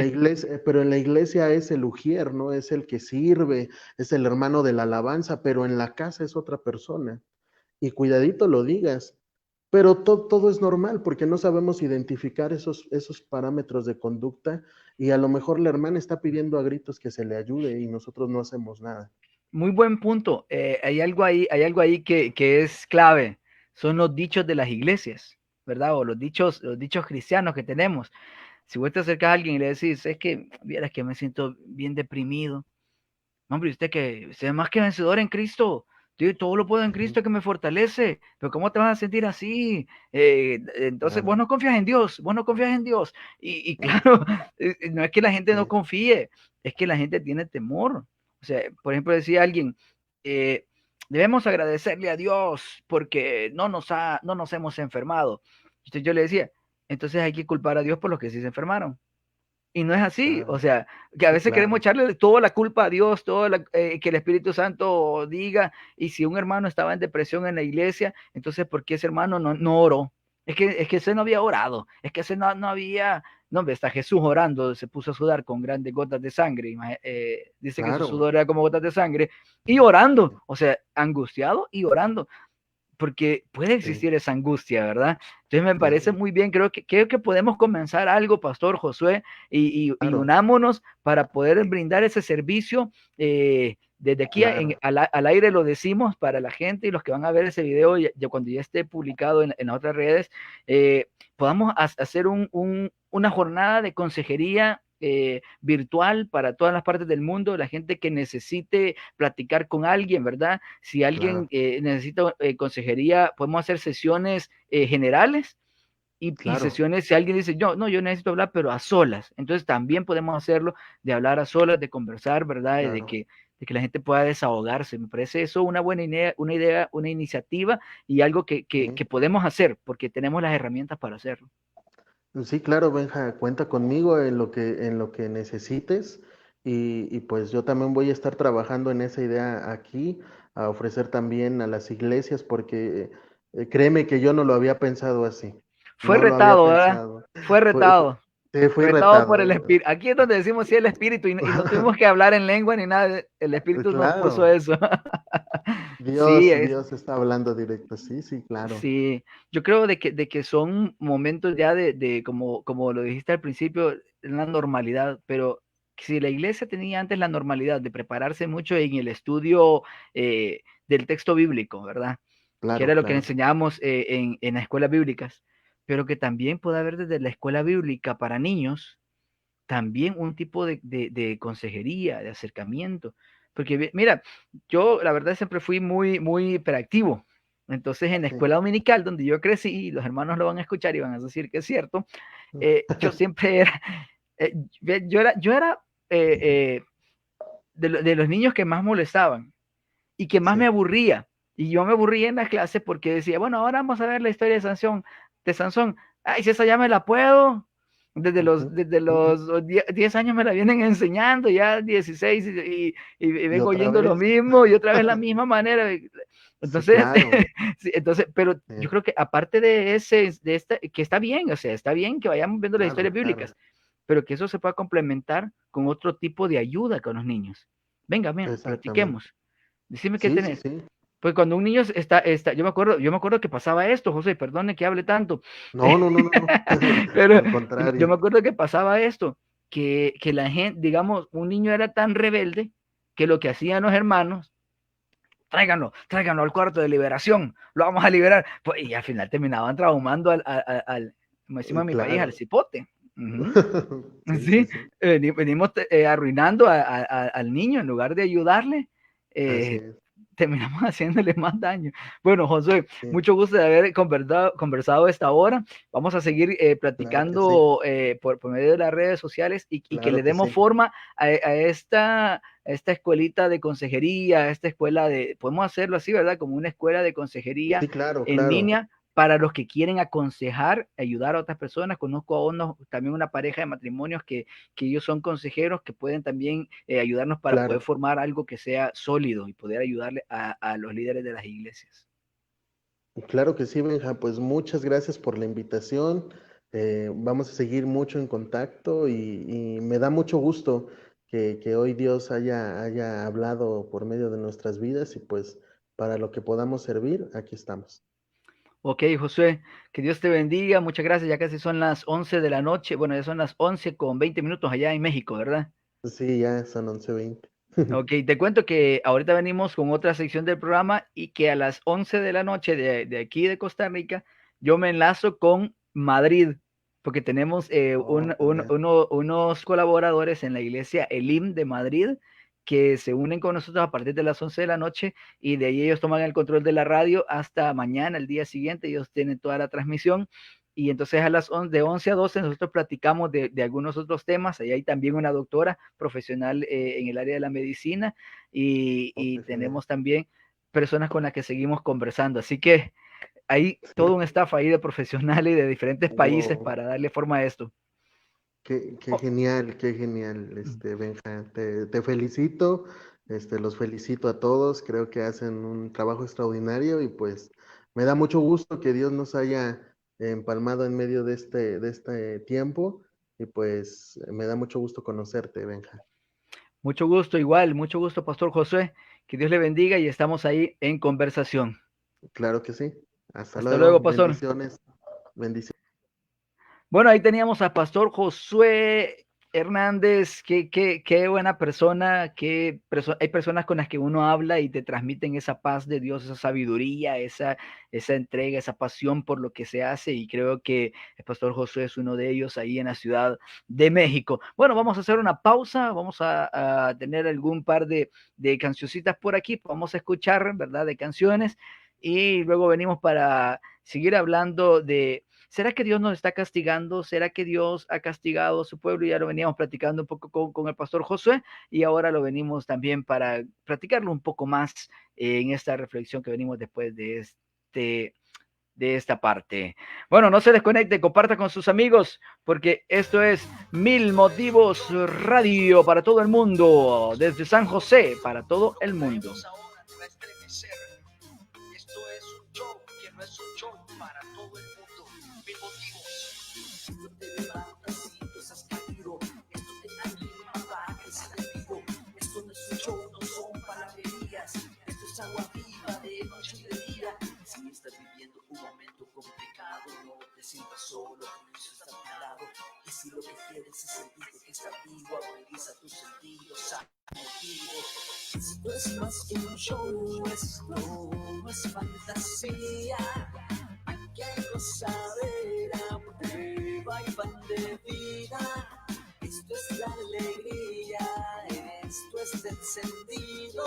la iglesia es el ujier, ¿no? Es el que sirve, es el hermano de la alabanza, pero en la casa es otra persona. Y cuidadito lo digas, pero todo es normal porque no sabemos identificar esos parámetros de conducta y a lo mejor la hermana está pidiendo a gritos que se le ayude y nosotros no hacemos nada. Muy buen punto. Hay algo ahí que es clave. Son los dichos de las iglesias, ¿verdad? O los dichos cristianos que tenemos. Si vos te acercas a alguien y le decís, es que, vieras que me siento bien deprimido. No, hombre, usted es más que vencedor en Cristo. Yo todo lo puedo en Ujú. Cristo que me fortalece. Pero ¿cómo te vas a sentir así? Entonces, Claro, vos no confías en Dios, vos no confías en Dios. Y claro, no es que la gente no sí, confíe, es que la gente tiene temor. O sea, por ejemplo, decía alguien, eh, debemos agradecerle a Dios porque no nos hemos enfermado. Entonces yo le decía, entonces hay que culpar a Dios por los que sí se enfermaron. Y no es así, o claro, sea, que a sí, veces queremos claro. echarle toda la culpa a Dios, que el Espíritu Santo diga, y si un hermano estaba en depresión en la iglesia, entonces, ¿por qué ese hermano no oró? Es que ese no había orado, es que ese no había, no, hombre, está Jesús orando, se puso a sudar con grandes gotas de sangre, dice que su Claro, sudor era como gotas de sangre, y orando, o sea, angustiado y orando porque puede sí, existir esa angustia, ¿verdad? Entonces me parece sí, muy bien, creo que podemos comenzar algo, Pastor Josué, y claro, unámonos para poder brindar ese servicio. Desde aquí claro, al aire lo decimos para la gente y los que van a ver ese video ya cuando ya esté publicado en las otras redes, podamos hacer una jornada de consejería virtual para todas las partes del mundo, la gente que necesite platicar con alguien, ¿verdad? Si alguien claro, necesita consejería, podemos hacer sesiones generales y claro, sesiones, si alguien dice, yo necesito hablar, pero a solas. Entonces también podemos hacerlo de hablar a solas, de conversar, ¿verdad? claro. De que la gente pueda desahogarse. Me parece eso una buena idea, una iniciativa y algo Sí. que podemos hacer porque tenemos las herramientas para hacerlo. Sí, claro, Benja, cuenta conmigo en lo que necesites y pues yo también voy a estar trabajando en esa idea aquí, a ofrecer también a las iglesias, porque créeme que yo no lo había pensado así, Fue no lo había retado, ¿verdad? pensado. Fue Fue, fue, retado. sí, fui Retado por el retado. espíritu. Aquí es donde decimos sí el espíritu y no tuvimos que hablar en lengua ni nada. El espíritu nos puso Claro, eso. Sí, Dios está hablando directo, sí, sí, claro, sí, yo creo de que son momentos ya como lo dijiste al principio, la normalidad, pero si la iglesia tenía antes la normalidad de prepararse mucho en el estudio del texto bíblico, ¿verdad? Que claro, era lo que claro, enseñábamos en las escuelas bíblicas, pero que también puede haber desde la escuela bíblica para niños también un tipo de consejería, de acercamiento. Porque mira, yo la verdad siempre fui muy hiperactivo. Entonces en la sí. escuela dominical donde yo crecí, y los hermanos lo van a escuchar y van a decir que es cierto, yo siempre era, eh, yo era de los niños que más molestaban y que más me Sí, aburría. Y yo me aburría en las clases porque decía, bueno, ahora vamos a ver la historia de Sansón. Ay, si esa ya me la puedo. ujú, Desde los 10 años me la vienen enseñando, ya 16 y y vengo otra oyendo lo vez, mismo y otra vez la misma manera. sí, Entonces, claro, sí, entonces, pero sí, yo creo que aparte de esta, que está bien, o sea, está bien que vayamos viendo las claro, historias claro, bíblicas, pero que eso se pueda complementar con otro tipo de ayuda con los niños. Venga, bien, exactamente. platiquemos. Decime qué Sí, sí, tenés. sí. Pues cuando un niño yo me acuerdo que pasaba esto, José, perdone que hable tanto, No, no, no, no, no. pero Al yo me contrario. acuerdo que pasaba esto, que la gente, digamos, un niño era tan rebelde que lo que hacían los hermanos, tráiganlo al cuarto de liberación, lo vamos a liberar. Pues, y al final terminaban traumando como decimos en mi país, al Claro. cipote. Uh-huh. Sí, sí, Sí, sí. venimos arruinando al niño en lugar de ayudarle. Así eh, es. Terminamos haciéndole más daño. Bueno, José, Sí, mucho gusto de haber conversado esta hora. Vamos a seguir claro que sí. platicando por medio de las redes sociales y que le Claro que demos sí. forma a esta escuelita de consejería, a esta escuela podemos hacerlo así, ¿verdad? Como una escuela de consejería Sí, claro, en claro. línea para los que quieren aconsejar, ayudar a otras personas. Conozco también una pareja de matrimonios que ellos son consejeros que pueden también ayudarnos para poder Claro. formar algo que sea sólido y poder ayudarle a los líderes de las iglesias. Claro que sí, Benja. Pues muchas gracias por la invitación. Vamos a seguir mucho en contacto y me da mucho gusto que hoy Dios haya hablado por medio de nuestras vidas y pues para lo que podamos servir, aquí estamos. Ok, José, que Dios te bendiga. Muchas gracias. Ya casi son las 11 de la noche. Bueno, ya son las 11 con 20 minutos allá en México, ¿verdad? Sí, ya son 11:20. Ok, te cuento que ahorita venimos con otra sección del programa y que a las 11 de la noche de aquí de Costa Rica, yo me enlazo con Madrid, porque tenemos Oh, genial. unos colaboradores en la iglesia Elim de Madrid que se unen con nosotros a partir de las 11 de la noche y de ahí ellos toman el control de la radio hasta mañana, el día siguiente, ellos tienen toda la transmisión y entonces de 11 a 12 nosotros platicamos de algunos otros temas. Ahí hay también una doctora profesional en el área de la medicina Oh, y qué genial. tenemos también personas con las que seguimos conversando. Así que hay todo un staff ahí de profesionales de diferentes países Wow, para darle forma a esto. Oh, qué genial, Benja. Te felicito, los felicito a todos. Creo que hacen un trabajo extraordinario y pues me da mucho gusto que Dios nos haya empalmado en medio de este tiempo y pues me da mucho gusto conocerte, Benja. mucho gusto, igual, mucho gusto, Pastor José. Que Dios le bendiga y estamos ahí en conversación. Claro que sí. Hasta Hasta luego. luego, Pastor. Bendiciones. Bendiciones. Bueno, ahí teníamos a Pastor Josué Hernández, qué buena persona, hay personas con las que uno habla y te transmiten esa paz de Dios, esa sabiduría, esa entrega, esa pasión por lo que se hace y creo que el Pastor Josué es uno de ellos ahí en la Ciudad de México. Bueno, vamos a hacer una pausa, vamos a tener algún par de cancioncitas por aquí, vamos a escuchar, ¿verdad?, de canciones y luego venimos para seguir hablando de ¿será que Dios nos está castigando? ¿Será que Dios ha castigado a su pueblo? Ya lo veníamos platicando un poco con el pastor Josué y ahora lo venimos también para platicarlo un poco más en esta reflexión que venimos después de esta parte. Bueno, no se desconecte, comparta con sus amigos, porque esto es Mil Motivos Radio para todo el mundo, desde San José para todo el mundo. Esto es un show que no es un show para todo el mundo. Mil motivos. Tú te levantas y tú estás caído. Esto te anima para que seas vivo. Esto no es un show, no son palabrerías. Esto es agua viva. va de noche y de día. Si estás viviendo un momento complicado, no te sientas solo, Cristo está a tu lado. Y si lo que quieres es sentir que está vivo, agudiza tus sentidos, a motivos. Esto es más que un show, esto no es fantasía. Aquí hay gozadera, prueba y pan de vida. Esto es la alegría, esto es encendido.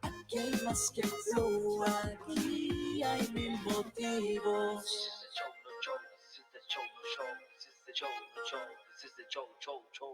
Aquí hay más que flow, aquí hay mil motivos. This is the show, no show. This is the show, no show. This is the show, no show. This is the show, show, show.